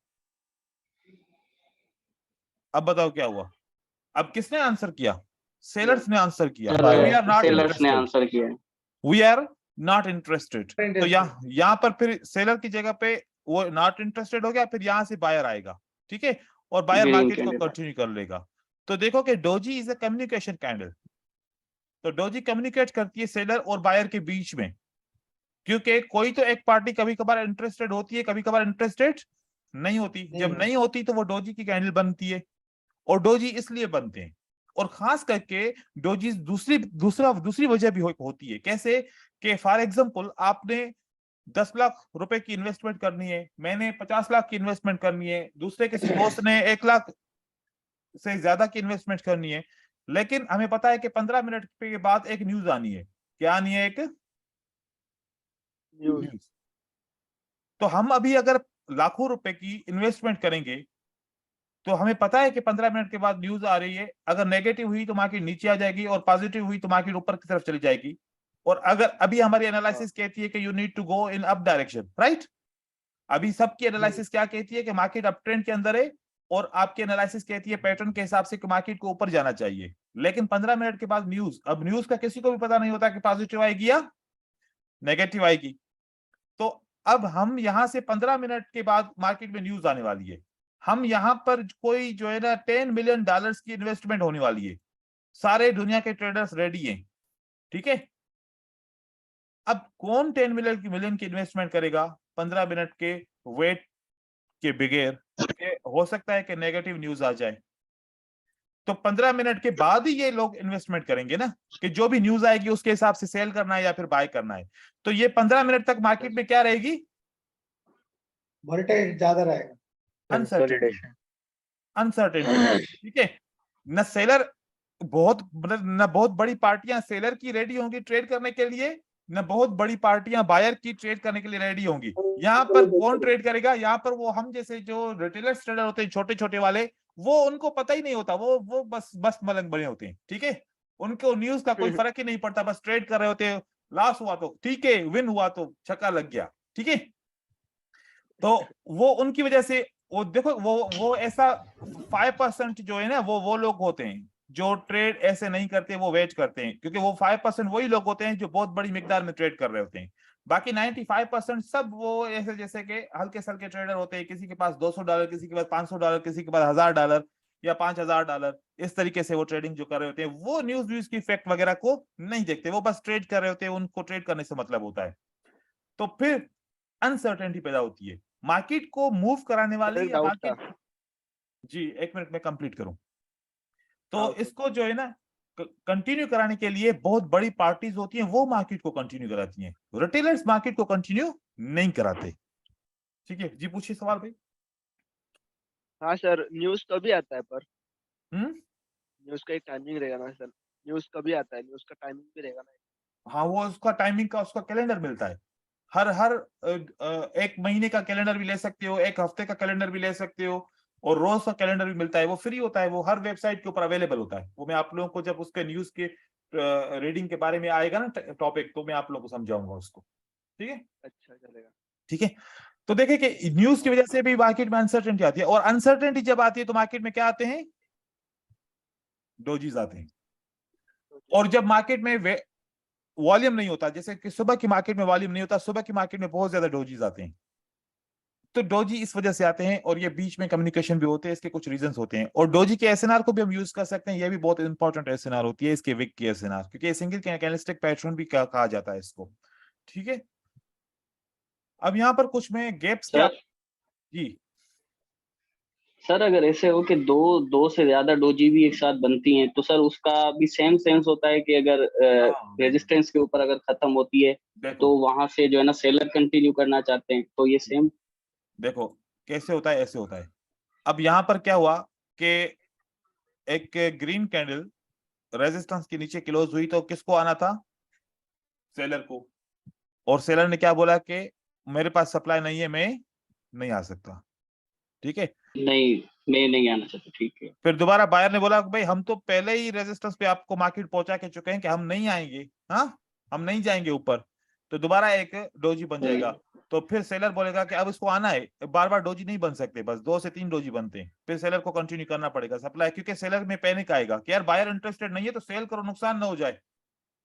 अब बताओ क्या हुआ, अब किसने आंसर किया, सेलर्स ने आंसर किया। वी आर नॉट सेलर्स ने आंसर किया, वी आर नॉट इंटरेस्टेड। तो यहाँ पर फिर सेलर की जगह पे वो नॉट इंटरेस्टेड हो गया, फिर यहाँ से बायर आएगा। ठीक है, और बायर मार्केट को कंटिन्यू कर लेगा। तो देखो कि doji is a communication candle, तो डोजी कम्युनिकेट करती है सेलर और बायर के बीच में, क्योंकि कोई तो एक पार्टी कभी कभार इंटरेस्टेड होती है, कभी कभार इंटरेस्टेड नहीं होती। जब नहीं होती तो वो डोजी की कैंडल बनती है, और डोजी इसलिए बनते हैं। और खास करके डोजी दूसरी वजह भी होती है। कैसे कि फॉर एग्जांपल आपने 10 लाख रुपए की इन्वेस्टमेंट करनी है, मैंने 50 लाख की इन्वेस्टमेंट करनी है, दूसरे किसी दोस्त ने 1 लाख से ज्यादा की इन्वेस्टमेंट करनी है, लेकिन हमें पता है कि 15 मिनट के बाद एक न्यूज आनी है। क्या आनी है, एक न्यूज। तो हम अभी अगर लाखों रुपए की इन्वेस्टमेंट करेंगे, तो हमें पता है कि 15 मिनट के बाद न्यूज आ रही है। अगर नेगेटिव हुई तो मार्केट नीचे आ जाएगी, और पॉजिटिव हुई तो मार्केट ऊपर की तरफ चली जाएगी। और अगर अभी हमारी एनालिसिस कहती है कि you need to go in up direction, right. अभी सबकी एनालिसिस क्या कहती है कि मार्केट अप ट्रेंड के अंदर है, और आपकी एनालिसिस कहती है पैटर्न के हिसाब से कि मार्केट को ऊपर जाना चाहिए। लेकिन 15 मिनट के बाद न्यूज, अब न्यूज का किसी को भी पता नहीं होता कि पॉजिटिव आएगी या नेगेटिव आएगी। तो अब हम यहां से 15 मिनट के बाद मार्केट में न्यूज आने वाली है, हम यहां पर कोई जो है ना $10 मिलियन की इन्वेस्टमेंट होने वाली है, सारे दुनिया के ट्रेडर्स रेडी हैं। ठीक है, अब कौन 10 मिलियन की इन्वेस्टमेंट करेगा 15 मिनट के वेट के बगैर, हो सकता है कि नेगेटिव न्यूज आ जाए। तो 15 मिनट के बाद ही ये लोग इन्वेस्टमेंट करेंगे ना, कि जो भी न्यूज आएगी उसके हिसाब से सेल करना है या फिर बाय करना है। तो ये 15 मिनट तक मार्केट में क्या रहेगी, वोलेटाइल ज्यादा रहेगा, अनसर्टेनिटी। ठीक है, न सेलर बहुत, मतलब न बहुत बड़ी पार्टियां सेलर की रेडी होंगी ट्रेड करने के लिए, ना बहुत बड़ी पार्टियां बायर की ट्रेड करने के लिए रेडी होंगी। यहाँ पर कौन ट्रेड करेगा? यहाँ पर वो हम जैसे जो रिटेलर्स ट्रेडर होते हैं छोटे छोटे वाले, वो उनको पता ही नहीं होता, वो बस मलंग बने होते हैं, ठीक है। उनको न्यूज का कोई फर्क ही नहीं पड़ता, बस ट्रेड कर रहे होते हैं। लॉस हुआ तो ठीक है, विन हुआ तो छक्का लग गया, ठीक है। तो वो उनकी वजह से वो देखो वो ऐसा 5% जो है ना वो लोग होते हैं जो ट्रेड ऐसे नहीं करते, वो वेट करते हैं, क्योंकि वो 5% वही लोग होते हैं जो बहुत बड़ी मिकदार में ट्रेड कर रहे होते हैं। बाकी 95% सब वो ऐसे जैसे कि हल्के सल्के ट्रेडर होते हैं, किसी के पास $200, किसी के पास $500, किसी के पास $1000 या $5000, इस तरीके से वो ट्रेडिंग जो कर रहे होते हैं, वो न्यूज की फैक्ट वगैरह को नहीं देखते, वो बस ट्रेड कर रहे होते हैं, उनको ट्रेड करने से मतलब होता है। तो फिर अनसर्टेनिटी पैदा होती है मार्केट को मूव कराने वाली, एक या डाउट था। मार्केट। जी, 1 मिनट में कंप्लीट करूं। तो हाँ, इसको जो है ना कंटिन्यू कराने के लिए बहुत बड़ी पार्टीज होती हैं, वो मार्केट को कंटिन्यू कराती हैं, रिटेलर्स मार्केट को कंटिन्यू नहीं कराते। ठीक है जी, पूछिए सवाल भाई। हाँ सर, न्यूज़ कभी आता है पर? हम्म न्यूज़ का एक टाइमिंग रहेगा ना सर? न्यूज़ कभी आता है? न्यूज़ का टाइमिंग भी रहेगा ना? हाँ, वो उसका टाइमिंग का उसका कैलेंडर मिलता है। हर हर एक महीने का कैलेंडर भी ले सकते हो, एक हफ्ते का कैलेंडर भी ले सकते हो, और रोज का कैलेंडर भी मिलता है। वो फ्री होता है, वो हर वेबसाइट के ऊपर अवेलेबल होता है। वो मैं आप लोगों को जब उसके न्यूज के रीडिंग के बारे में आएगा ना टॉपिक, तो मैं आप लोगों को समझाऊंगा उसको, ठीक है। अच्छा, चलेगा। ठीक है, तो देखिए कि न्यूज की वजह से भी मार्केट में अनसर्टेनिटी आती है, और अनसर्टेनिटी जब आती है तो मार्केट में क्या आते हैं? डोजीज आते हैं। और जब मार्केट में वॉल्यूम नहीं होता, जैसे कि सुबह की मार्केट में वॉल्यूम नहीं होता, सुबह की मार्केट में बहुत ज्यादा डोजीज आते हैं। तो डोजी इस वजह से आते हैं, और ये बीच में कम्युनिकेशन भी होते हैं, इसके कुछ रीजंस होते हैं। और डोजी के एसएनआर को भी हम यूज कर सकते हैं, ये भी बहुत इंपॉर्टेंट एसएनआर होती है, इसके विक की एसएनआर, क्योंकि ये सिंगल कैंडलस्टिक पैटर्न भी कहा जाता है इसको, ठीक है। अब यहाँ पर कुछ में गैप्स क्या। सर जी सर अगर ऐसे हो कि दो से ज्यादा डोजी भी एक साथ बनती हैं, तो सर उसका भी सेम सेंस होता है कि अगर हाँ, रेजिस्टेंस के ऊपर अगर खत्म होती है, देखो तो वहां से जो है ना सेलर कंटिन्यू करना चाहते हैं, तो ये सेम। देखो कैसे होता है, ऐसे होता है। अब यहाँ पर क्या हुआ कि एक ग्रीन कैंडल रेजिस्टेंस के नीचे क्लोज हुई, तो किसको आना था? सेलर को। और सेलर ने क्या बोला कि मेरे पास सप्लाई नहीं है, मैं नहीं आ सकता, ठीक है। नहीं, मैं नहीं आना चाहता, ठीक है। फिर दोबारा बायर ने बोला कि भाई हम तो पहले ही रेजिस्टेंस पे आपको मार्केट पहुंचा के चुके हैं कि हम नहीं आएंगे, हाँ, हम नहीं जाएंगे ऊपर। तो दोबारा एक डोजी बन जाएगा। तो फिर सेलर बोलेगा कि अब इसको आना है, बार बार डोजी नहीं बन सकते, बस 2 से 3 डोजी बनते हैं। फिर सेलर को कंटिन्यू करना पड़ेगा सप्लाई, क्योंकि सेलर में पैनिक आएगा कि यार बायर इंटरेस्टेड नहीं है, तो सेल करो, नुकसान ना हो जाए,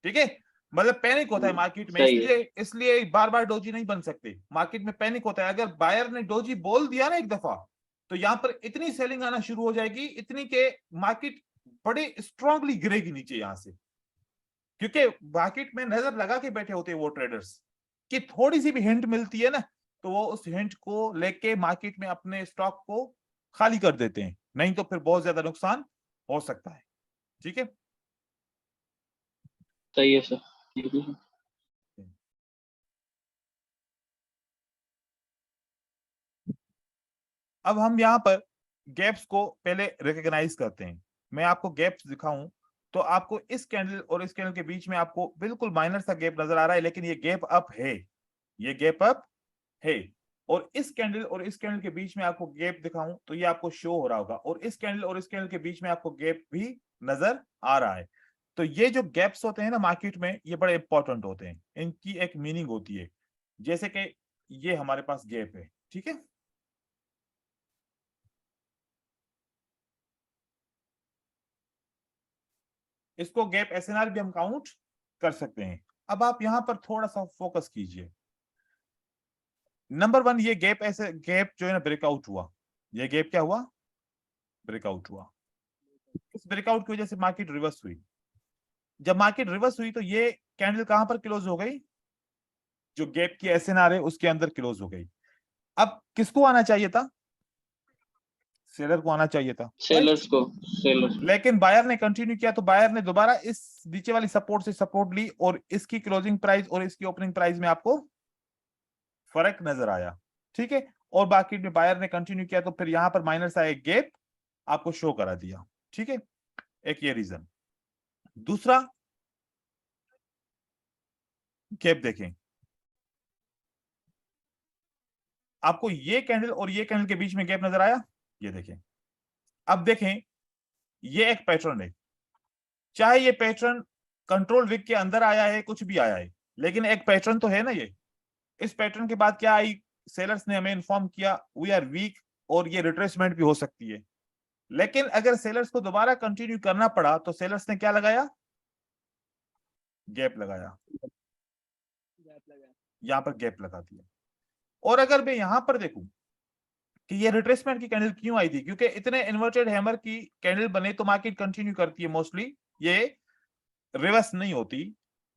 ठीक है। मतलब पैनिक होता है मार्केट में, सही है। इसलिए इसलिए बार बार डोजी नहीं बन सकते, मार्केट में पैनिक होता है। अगर बायर ने डोजी बोल दिया ना एक दफा, तो यहां पर इतनी सेलिंग आना शुरू हो जाएगी, इतनी के मार्केट बड़े स्ट्रांगली गिरेगी नीचे यहां से, क्योंकि मार्केट में नजर लगा के बैठे होते हैं वो ट्रेडर्स, कि थोड़ी सी भी हिंट मिलती है ना, तो वो उस हिंट को लेके मार्केट में अपने स्टॉक को खाली कर देते हैं, नहीं तो फिर बहुत ज्यादा नुकसान हो सकता है, ठीक है। सही है सर, ठीक है। अब हम यहाँ पर गैप्स को पहले रिकॉग्नाइज करते हैं। मैं आपको गैप्स दिखाऊं, तो आपको इस कैंडल और इस कैंडल के बीच में आपको बिल्कुल माइनर सा गैप नजर आ रहा है, लेकिन ये गैप अप है, ये गैप अप है। और इस कैंडल और इस कैंडल के बीच में आपको गैप दिखाऊं, तो ये आपको शो हो रहा होगा, और इस कैंडल और इस कैंडल के बीच में आपको गैप भी नजर आ रहा है। तो ये जो गैप्स होते हैं ना मार्केट में, ये बड़े इंपॉर्टेंट होते हैं, इनकी एक मीनिंग होती है। जैसे कि ये हमारे पास गैप है, ठीक है। इसको गैप एसएनआर भी हम काउंट कर सकते हैं। अब आप यहां पर थोड़ा सा फोकस कीजिए। नंबर 1, ये गैप ऐसे गैप जो है ना ब्रेकआउट हुआ, ये गैप क्या हुआ? ब्रेकआउट हुआ। इस ब्रेकआउट की वजह से मार्केट रिवर्स हुई। जब मार्केट रिवर्स हुई, तो ये कैंडल कहां पर क्लोज हो गई? जो गैप की एसएनआर है उसके अंदर क्लोज हो गई। अब किसको आना चाहिए था? सेलर को आना चाहिए था, राइट। सेलर्स लेकिन बायर ने कंटिन्यू किया, तो बायर ने दोबारा इस नीचे वाली सपोर्ट से सपोर्ट ली, और इसकी क्लोजिंग प्राइस और इसकी ओपनिंग प्राइस में आपको फर्क नजर आया, ठीक है। और बाकी में बायर ने कंटिन्यू किया, तो फिर यहां पर माइनस आया, एक गैप आपको शो करा दिया, ठीक है। एक ये रीजन। दूसरा, गैप देखें, आपको ये कैंडल और ये कैंडल के बीच में गैप नजर आया, ये देखें। अब देखें, ये एक पैटर्न है, चाहे ये पैटर्न कंट्रोल विक के अंदर आया है, कुछ भी आया है, लेकिन एक पैटर्न तो है ना ये। इस पैटर्न के बाद क्या आई, सेलर्स ने हमें इन्फॉर्म किया वी आर वीक और ये रिट्रेसमेंट भी हो सकती है। लेकिन अगर सेलर्स को दोबारा कंटिन्यू करना पड़ा तो सेलर्स ने क्या लगाया, गैप लगाया, यहां पर गैप लगा दिया। और अगर मैं यहां पर देखूं कि ये रिट्रेसमेंट की कैंडल क्यों आई थी, क्योंकि इतने इन्वर्टेड हैमर की कैंडल बने तो मार्केट कंटिन्यू करती है मोस्टली, ये रिवर्स नहीं होती।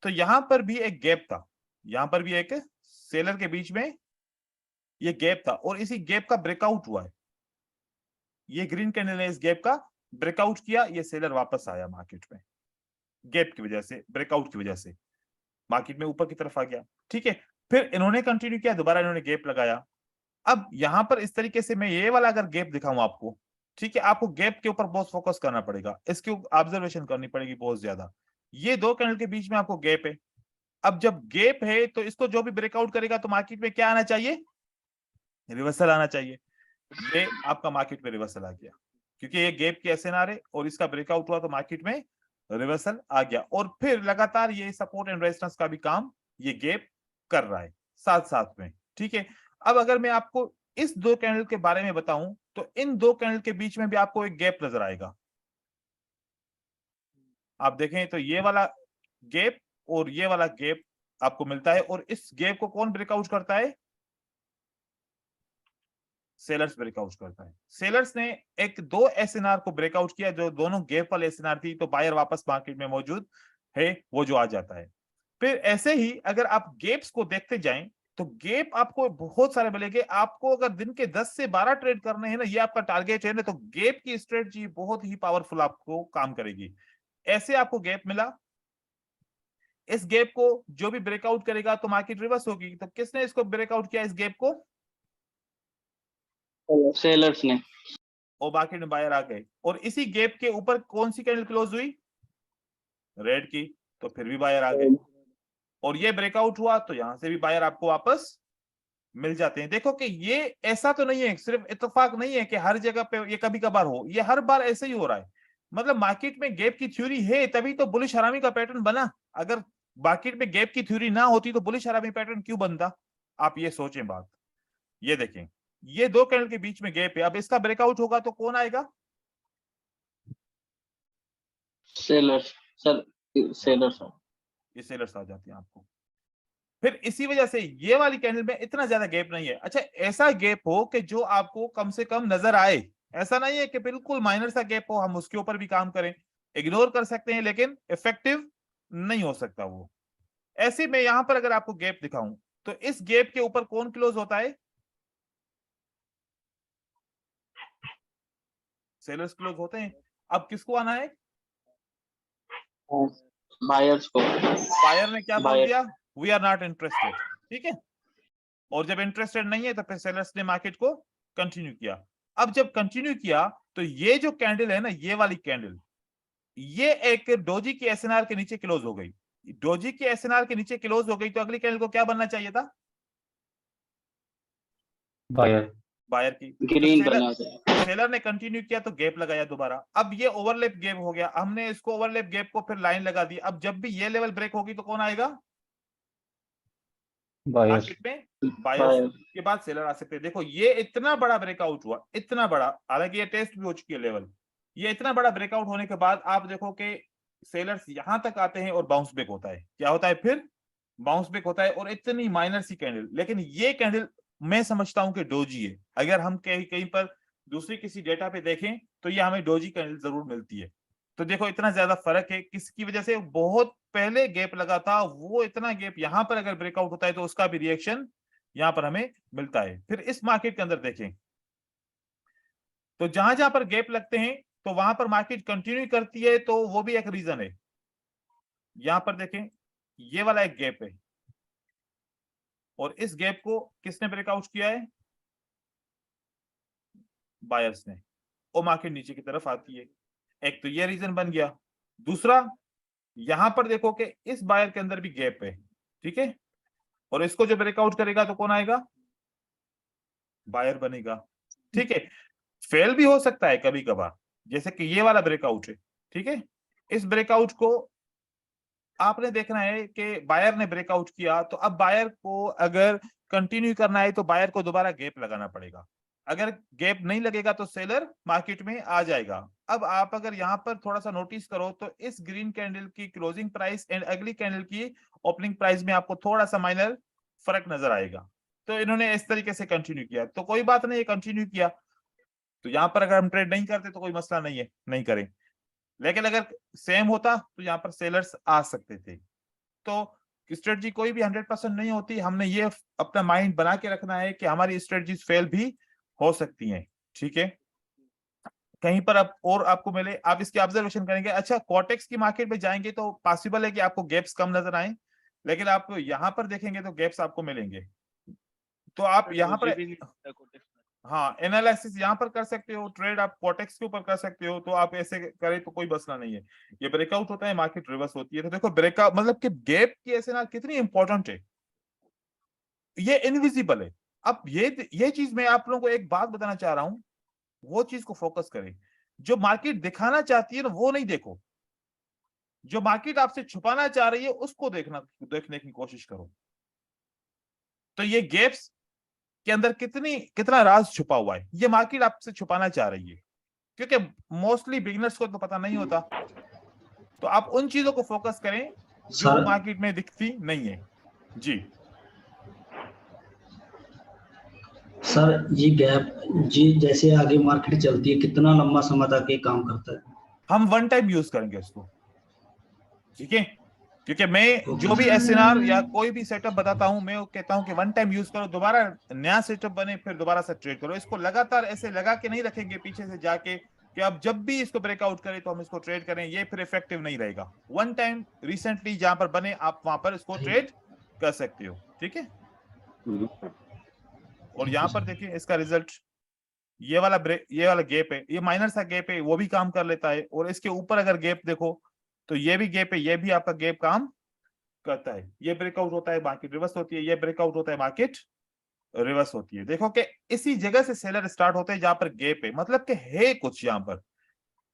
तो यहां पर भी एक गैप था, यहां पर भी एक सेलर के बीच में ये गैप था और इसी गैप का ब्रेकआउट हुआ है। ये ग्रीन कैंडल ने इस गैप का ब्रेकआउट किया, ये सेलर वापस आया मार्केट में, गैप की वजह से, ब्रेकआउट की वजह से मार्केट में ऊपर की तरफ आ गया। ठीक है, फिर इन्होंने कंटिन्यू किया, दोबारा इन्होंने गैप लगाया। अब यहां पर इस तरीके से मैं ये वाला अगर गैप दिखाऊं आपको, ठीक है, आपको गैप के ऊपर बहुत फोकस करना पड़ेगा, इसकी ऑब्जर्वेशन करनी पड़ेगी बहुत ज्यादा। ये दो कैंडल के बीच में आपको गैप है। अब जब गैप है तो इसको जो भी ब्रेकआउट करेगा तो मार्केट में क्या आना चाहिए, रिवर्सल आना चाहिए। ये आपका मार्केट में रिवर्सल आ गया, क्योंकि ये गैप की एसएनआर है और इसका ब्रेकआउट हुआ तो मार्केट में रिवर्सल आ गया। और फिर लगातार ये सपोर्ट एंड रेजिस्टेंस का भी काम ये गैप कर रहा है साथ साथ में। ठीक है, अब अगर मैं आपको इस दो कैंडल के बारे में बताऊं तो इन दो कैंडल के बीच में भी आपको एक गैप नजर आएगा। आप देखें तो ये वाला गैप और ये वाला गैप आपको मिलता है, और इस गैप को कौन ब्रेकआउट करता है, सेलर्स ब्रेकआउट करता है। सेलर्स ने एक दो एसएनआर को ब्रेकआउट किया, जो दोनों गैप वाले एसएनआर थी, तो बायर वापस मार्केट में मौजूद है, वो जो आ जाता है। फिर ऐसे ही अगर आप गैप्स को देखते जाएं तो गैप आपको बहुत सारे मिलेंगे। आपको अगर दिन के 10 से 12 ट्रेड करने हैं ना, ये आपका टारगेट है ना, तो गैप की स्ट्रेटजी बहुत ही पावरफुल आपको काम करेगी। ऐसे आपको गैप मिला, इस गैप को जो भी ब्रेकआउट करेगा तो मार्केट रिवर्स होगी। तो किसने इसको ब्रेकआउट किया, इस गैप को, सेलर्स ने, और मार्केट में बायर आ गए। और इसी गैप के ऊपर कौन सी कैंडल क्लोज हुई, रेड की, तो फिर भी बायर आ गए। और ये ब्रेकआउट हुआ तो यहां से भी बायर आपको वापस मिल जाते हैं। देखो कि ये ऐसा तो नहीं है, सिर्फ इत्तेफाक नहीं है कि हर जगह पे ये कभी कभार हो, ये हर बार ऐसे ही हो रहा है। मतलब मार्केट में गैप की थ्योरी है तभी तो बुलिश हरामी का पैटर्न बना। अगर मार्केट में गैप की थ्योरी ना होती तो बुलिश हरामी पैटर्न क्यों बनता, आप ये सोचें बात। ये देखें, ये दो कैंडल के बीच में गैप है, अब इसका ब्रेकआउट होगा तो कौन आएगा, सेलर्स सर, सेलर्स। ये सेलर्स आ जाते हैं आपको। फिर इसी वजह से ये वाली कैंडल में इतना ज्यादा गैप नहीं है। अच्छा, ऐसा गैप हो कि जो आपको कम से कम नजर आए, ऐसा नहीं है कि बिल्कुल माइनर सा गैप हो, हम उसके ऊपर भी काम करें, इग्नोर कर सकते हैं, लेकिन इफेक्टिव नहीं हो सकता वो। ऐसे में यहां पर अगर आपको गैप दिखाऊं तो इस गैप के ऊपर कौन क्लोज होता है, सेलर्स क्लोज होते हैं। अब किसको आना है, बायर्स को। बायर ने क्या बोल बायर। दिया, वी आर नॉट इंटरेस्टेड। ठीक है, और जब इंटरेस्टेड नहीं है तो फिर सेलर्स ने मार्केट को कंटिन्यू किया। अब जब कंटिन्यू किया तो ये जो कैंडल है ना, ये वाली कैंडल, ये एक डोजी की एसएनआर के नीचे क्लोज हो गई। डोजी की एसएनआर के नीचे क्लोज हो गई तो अगली कैंडल को क्या बनना चाहिए था, बायर, बायर की। ग्रीन तो बनना चाहिए। सेलर ने कंटिन्यू किया तो गैप लगाया दोबारा। अब ये ओवरलैप गैप हो गया, हमने इसको ओवरलैप गैप को फिर लाइन लगा दी। अब जब भी ये लेवल ब्रेक होगी तो कौन आएगा, बायर, मार्केट में बायर्स के बाद सेलर आ सकते हैं। देखो ये इतना बड़ा ब्रेकआउट हुआ, इतना बड़ा, हालांकि ये टेस्ट भी हो चुकी है लेवल, ये इतना बड़ा ब्रेकआउट होने के बाद आप देखो कि सेलर्स यहां तक आते हैं और बाउंस बैक होता है। क्या होता है, फिर बाउंस बैक होता है, और इतनी माइनर सी कैंडल। लेकिन ये कैंडल मैं समझता हूं कि डोजी है। अगर हम कहीं कहीं पर दूसरी किसी डेटा पे देखें तो ये हमें डोजी कैंडल जरूर मिलती है। तो देखो इतना ज्यादा फर्क है, किसकी वजह से, बहुत पहले गैप लगा था, वो इतना गैप यहां पर अगर ब्रेकआउट होता है तो उसका भी रिएक्शन यहां पर हमें मिलता है। फिर इस मार्केट के अंदर देखें तो जहां जहां पर गैप लगते हैं तो वहां पर मार्केट कंटिन्यू करती है, तो वो भी एक रीजन है। यहां पर देखें, ये वाला एक गैप है, और इस गैप को किसने ब्रेकआउट किया है, बायर्स ने, और मार्केट नीचे की तरफ आती है। एक तो ये रीजन बन गया। दूसरा, यहां पर देखो कि इस बायर के अंदर भी गैप है, ठीक है, और इसको जो ब्रेकआउट करेगा तो कौन आएगा, बायर बनेगा। ठीक है, फेल भी हो सकता है कभी कभार, जैसे कि ये वाला ब्रेकआउट है। ठीक है, इस ब्रेकआउट को आपने देखना है कि बायर ने ब्रेकआउट किया, तो अब बायर को अगर कंटिन्यू करना है तो बायर को दोबारा गैप लगाना पड़ेगा। अगर गैप नहीं लगेगा तो सेलर मार्केट में आ जाएगा। अब आप अगर यहाँ पर थोड़ा सा नोटिस करो तो इस ग्रीन कैंडल की क्लोजिंग प्राइस एंड अगली कैंडल की ओपनिंग प्राइस में आपको थोड़ा सा माइनर फर्क नजर आएगा। तो इन्होंने इस तरीके से कंटिन्यू किया, तो कोई बात नहीं, कंटिन्यू किया तो यहाँ पर अगर हम ट्रेड नहीं करते तो कोई मसला नहीं है, नहीं करें। लेकिन अगर सेम होता तो यहाँ पर सेलर्स आ सकते थे। तो स्ट्रेटजी कोई भी 100% नहीं होती, हमने ये अपना माइंड बना के रखना है कि हमारी स्ट्रेटजीज फेल भी हो सकती हैं। ठीक है, कहीं पर अब और आपको मिले, आप इसकी ऑब्जर्वेशन करेंगे। अच्छा, कॉटेक्स की मार्केट में जाएंगे तो पॉसिबल है कि आपको गैप्स कम नजर आए, लेकिन आप यहाँ पर देखेंगे तो गैप्स आपको मिलेंगे। तो आप यहाँ पर हाँ एनालिसिस यहाँ पर कर सकते हो, ट्रेड आप कॉटेक्स के ऊपर कर सकते हो, तो आप ऐसे करें तो कोई मसला नहीं है। ये ब्रेकआउट होता है, मार्केट रिवर्स होती है, तो देखो ब्रेकआउट मतलब कि गैप की ऐसे ना कितनी इंपॉर्टेंट है, ये इनविजिबल है। अब ये चीज मैं आप लोगों को एक बात बताना चाह रहा हूं, वो चीज को फोकस करें। जो मार्केट दिखाना चाहती है ना वो नहीं देखो, जो मार्केट आपसे छुपाना चाह रही है उसको देखने की कोशिश करो। तो ये गैप्स के अंदर कितना राज छुपा हुआ है, ये मार्केट आपसे छुपाना चाह रही है, क्योंकि मोस्टली बिगिनर्स को तो पता नहीं होता। तो आप उन चीजों को फोकस करें जो मार्केट में दिखती नहीं है। जी सर, ये गैप जी जैसे आगे मार्केट चलती है कितना लंबा समय तक ये काम करता है? हम वन टाइम यूज करेंगे इसको, ठीक है, क्योंकि मैं जो भी एसएनआर या कोई भी सेटअप बताता हूं मैं वो कहता हूं कि वन टाइम यूज करो, दोबारा नया सेटअप बने फिर दोबारा से ट्रेड करो। इसको लगातार ऐसे लगा के नहीं रखेंगे पीछे से जाके कि अब जब भी इसको ब्रेकआउट करें तो हम इसको ट्रेड करें, ये फिर इफेक्टिव नहीं रहेगा। वन टाइम रिसेंटली जहां पर बने आप वहां पर इसको ट्रेड कर सकते हो। ठीक है, और यहाँ पर देखिए इसका रिजल्ट, ये वाला गैप है, ये माइनर सा गैप है, वो भी काम कर लेता है। और इसके ऊपर अगर गैप देखो तो ये भी गैप है, ये भी आपका गैप काम करता है। ये ब्रेकआउट होता है मार्केट रिवर्स होती है, ये ब्रेकआउट होता है मार्केट रिवर्स होती है। देखो कि इसी जगह से सेलर स्टार्ट होते हैं जहां पर गैप है, मतलब कि है कुछ यहाँ पर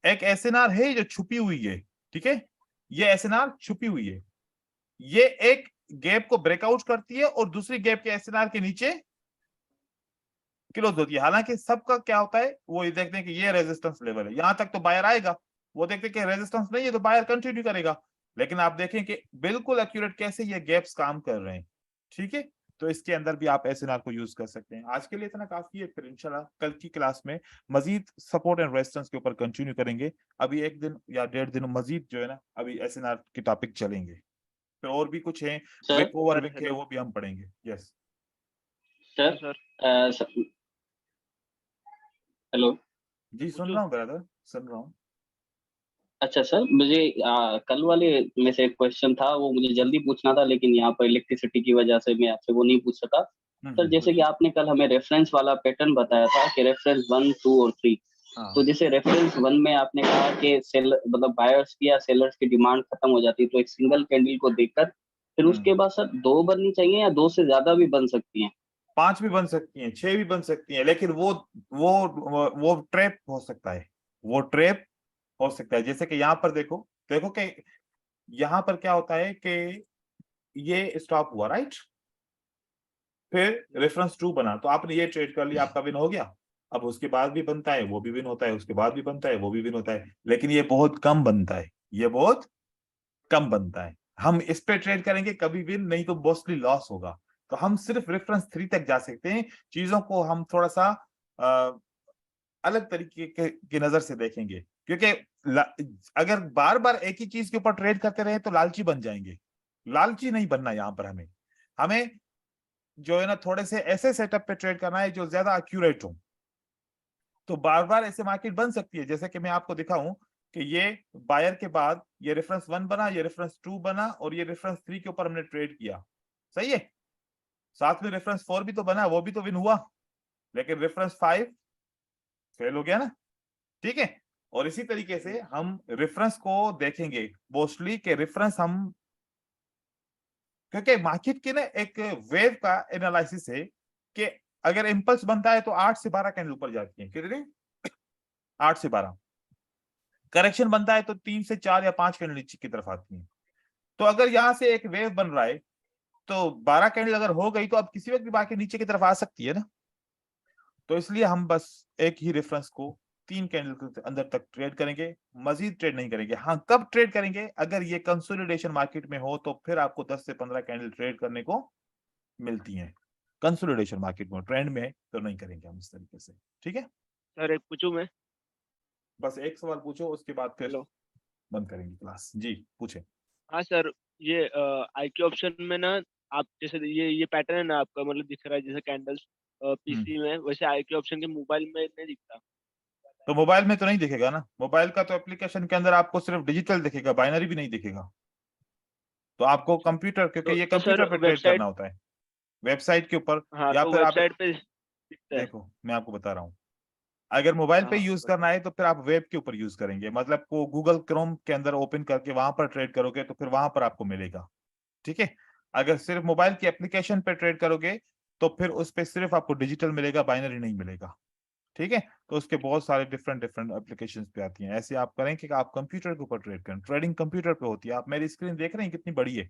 एक एसएनआर है जो छुपी हुई है। ठीक है, ये एसएनआर छुपी हुई है, ये एक गैप को ब्रेकआउट करती है और दूसरी गैप के एसएनआर के नीचे क्लोज होती है। हालांकि सबका क्या होता है, वो ये देखते हैं कि ये रेजिस्टेंस लेवल है, यहां तक तो बायर आएगा, वो देखते हैं कि रेजिस्टेंस नहीं है तो बायर कंटिन्यू करेगा। लेकिन आप देखें कि बिल्कुल एक्यूरेट कैसे ये गैप्स काम कर रहे हैं। ठीक है, तो इसके अंदर भी आप एसएनआर को यूज कर सकते हैं। आज के लिए इतना काफी है, फिर इंशाल्लाह कल की क्लास में मजीद सपोर्ट एंड रेजिस्टेंस के ऊपर कंटिन्यू करेंगे। अभी एक दिन या 1.5 दिन मजीद जो है ना अभी एसएनआर के टॉपिक चलेंगे, फिर और भी कुछ है, विक ओवर विक है, वो भी हम पढ़ेंगे। यस सर, हेलो जी सुन रहा हूँ ब्रदर, सुन रहा हूँ। अच्छा सर, मुझे कल वाले में से एक क्वेश्चन था, वो मुझे जल्दी पूछना था, लेकिन यहाँ पर इलेक्ट्रिसिटी की वजह से मैं आपसे वो नहीं पूछ सका। सर जैसे कि आपने कल हमें रेफरेंस वाला पैटर्न बताया था कि रेफरेंस 1, 2 और 3। तो जैसे रेफरेंस 1 में आपने कहा कि मतलब बायर्स की या सेलर्स की डिमांड खत्म हो जाती है, तो एक सिंगल कैंडल को देखकर फिर उसके बाद सर 2 बननी चाहिए या 2 से ज्यादा भी बन सकती हैं? 5 भी बन सकती हैं, 6 भी बन सकती हैं, लेकिन वो ट्रैप हो सकता है, वो ट्रैप हो सकता है। जैसे कि यहाँ पर देखो कि यहाँ पर क्या होता है कि ये स्टॉप हुआ, राइट, फिर रेफरेंस 2 बना, तो आपने ये ट्रेड कर लिया, आपका विन हो गया। अब उसके बाद भी बनता है, वो भी विन होता है, उसके बाद भी बनता है, वो भी विन होता है, लेकिन ये बहुत कम बनता है, ये बहुत कम बनता है। हम इस पे ट्रेड करेंगे कभी विन नहीं तो मोस्टली लॉस होगा। तो हम सिर्फ रेफरेंस 3 तक जा सकते हैं, चीजों को हम थोड़ा सा अलग तरीके की नजर से देखेंगे, क्योंकि अगर बार बार एक ही चीज के ऊपर ट्रेड करते रहे तो लालची बन जाएंगे। लालची नहीं बनना यहाँ पर, हमें जो है ना थोड़े से ऐसे सेटअप पे ट्रेड करना है जो ज्यादा एक्यूरेट हो। तो बार बार ऐसे मार्केट बन सकती है, जैसे कि मैं आपको दिखाऊं कि ये बायर के बाद ये रेफरेंस 1 बना, ये रेफरेंस 2 बना और ये रेफरेंस 3 के ऊपर हमने ट्रेड किया, सही है। साथ में रेफरेंस 4 भी तो बना, वो भी तो विन हुआ, लेकिन रेफरेंस 5 फेल हो गया ना। ठीक है, और इसी तरीके से हम रेफरेंस को देखेंगे मोस्टली के रेफरेंस हम क्योंकि मार्केट के ना एक वेव का एनालिसिस है कि अगर इंपल्स बनता है तो 8 से 12 कैंडल ऊपर जाती है। कितने? 8 से 12। करेक्शन बनता है तो 3 से 4 या 5 कैंडल नीचे की तरफ आती है। तो अगर यहाँ से एक वेव बन रहा है तो 12 कैंडल अगर हो गई तो अब किसी वक्त भी मार्केट नीचे की तरफ आ सकती है ना। तो इसलिए हम बस एक ही रेफरेंस को 3 कैंडल के अंदर तक ट्रेड करेंगे, मजीद ट्रेड नहीं करेंगे। हाँ, कब ट्रेड करेंगे? अगर ये कंसोलिडेशन मार्केट में हो तो फिर आपको 10 से 15 कैंडल ट्रेड करने को मिलती हैं। कंसोलिडेशन मार्केट में, ट्रेंड में तो नहीं करेंगे हम इस तरीके से। ठीक है, सर एक पूछूं मैं? बस एक सवाल पूछो, उसके बाद फिर हेलो। बंद करेंगे क्लास। जी पूछे। हाँ सर, ये IQ ऑप्शन में ना, आप जैसे ये पैटर्न है ना आपका, मतलब दिख रहा है जैसे कैंडल्स पीसी में, वैसे IQ ऑप्शन के मोबाइल में नहीं दिखता। तो मोबाइल में तो नहीं दिखेगा ना, मोबाइल का तो एप्लीकेशन के अंदर आपको सिर्फ डिजिटल दिखेगा, बाइनरी भी नहीं दिखेगा। तो आपको कंप्यूटर, क्योंकि ये तो सर कंप्यूटर पे ट्रेड वेबसाइट, करना होता है, वेबसाइट के ऊपर। हाँ या तो फिर आप वेबसाइट पे दिखता है। देखो, मैं आपको बता रहा हूँ, अगर मोबाइल पे हाँ यूज करना है तो फिर आप वेब के ऊपर यूज करेंगे, मतलब को गूगल क्रोम के अंदर ओपन करके वहां पर ट्रेड करोगे तो फिर वहां पर आपको मिलेगा। ठीक है, अगर सिर्फ मोबाइल की एप्लीकेशन पे ट्रेड करोगे तो फिर उस पे सिर्फ आपको डिजिटल मिलेगा, बाइनरी नहीं मिलेगा। ठीक है, तो उसके बहुत सारे डिफरेंट डिफरेंट एप्लीकेशंस पे आती हैं। ऐसे आप करें कि आप कंप्यूटर के ऊपर ट्रेड करें, ट्रेडिंग कंप्यूटर पे होती है। आप मेरी स्क्रीन देख रहे हैं कितनी बड़ी है,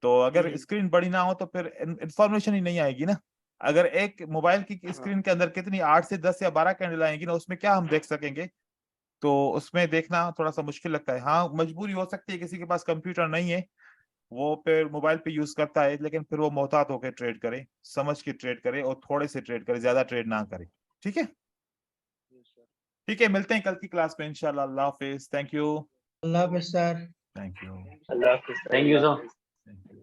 तो अगर स्क्रीन बड़ी ना हो तो फिर इंफॉर्मेशन ही नहीं आएगी ना। अगर एक मोबाइल की स्क्रीन के अंदर कितनी 8 से 10 या 12 कैंडल आएंगी ना, उसमें क्या हम देख सकेंगे? तो उसमें देखना थोड़ा सा मुश्किल लगता है। हाँ, मजबूरी हो सकती है, किसी के पास कंप्यूटर नहीं है, वो फिर मोबाइल पे यूज करता है, लेकिन फिर वो मोहतात होकर ट्रेड करे, समझ के ट्रेड करे और थोड़े से ट्रेड करे, ज्यादा ट्रेड ना करे। ठीक है, ठीक है, मिलते हैं कल की क्लास में इंशाल्लाह। अल्लाह हाफिज, थैंक यू, अल्लाह हाफिज सर। थैंक यू, अल्लाह हाफिज। Thank you sir. Thank you.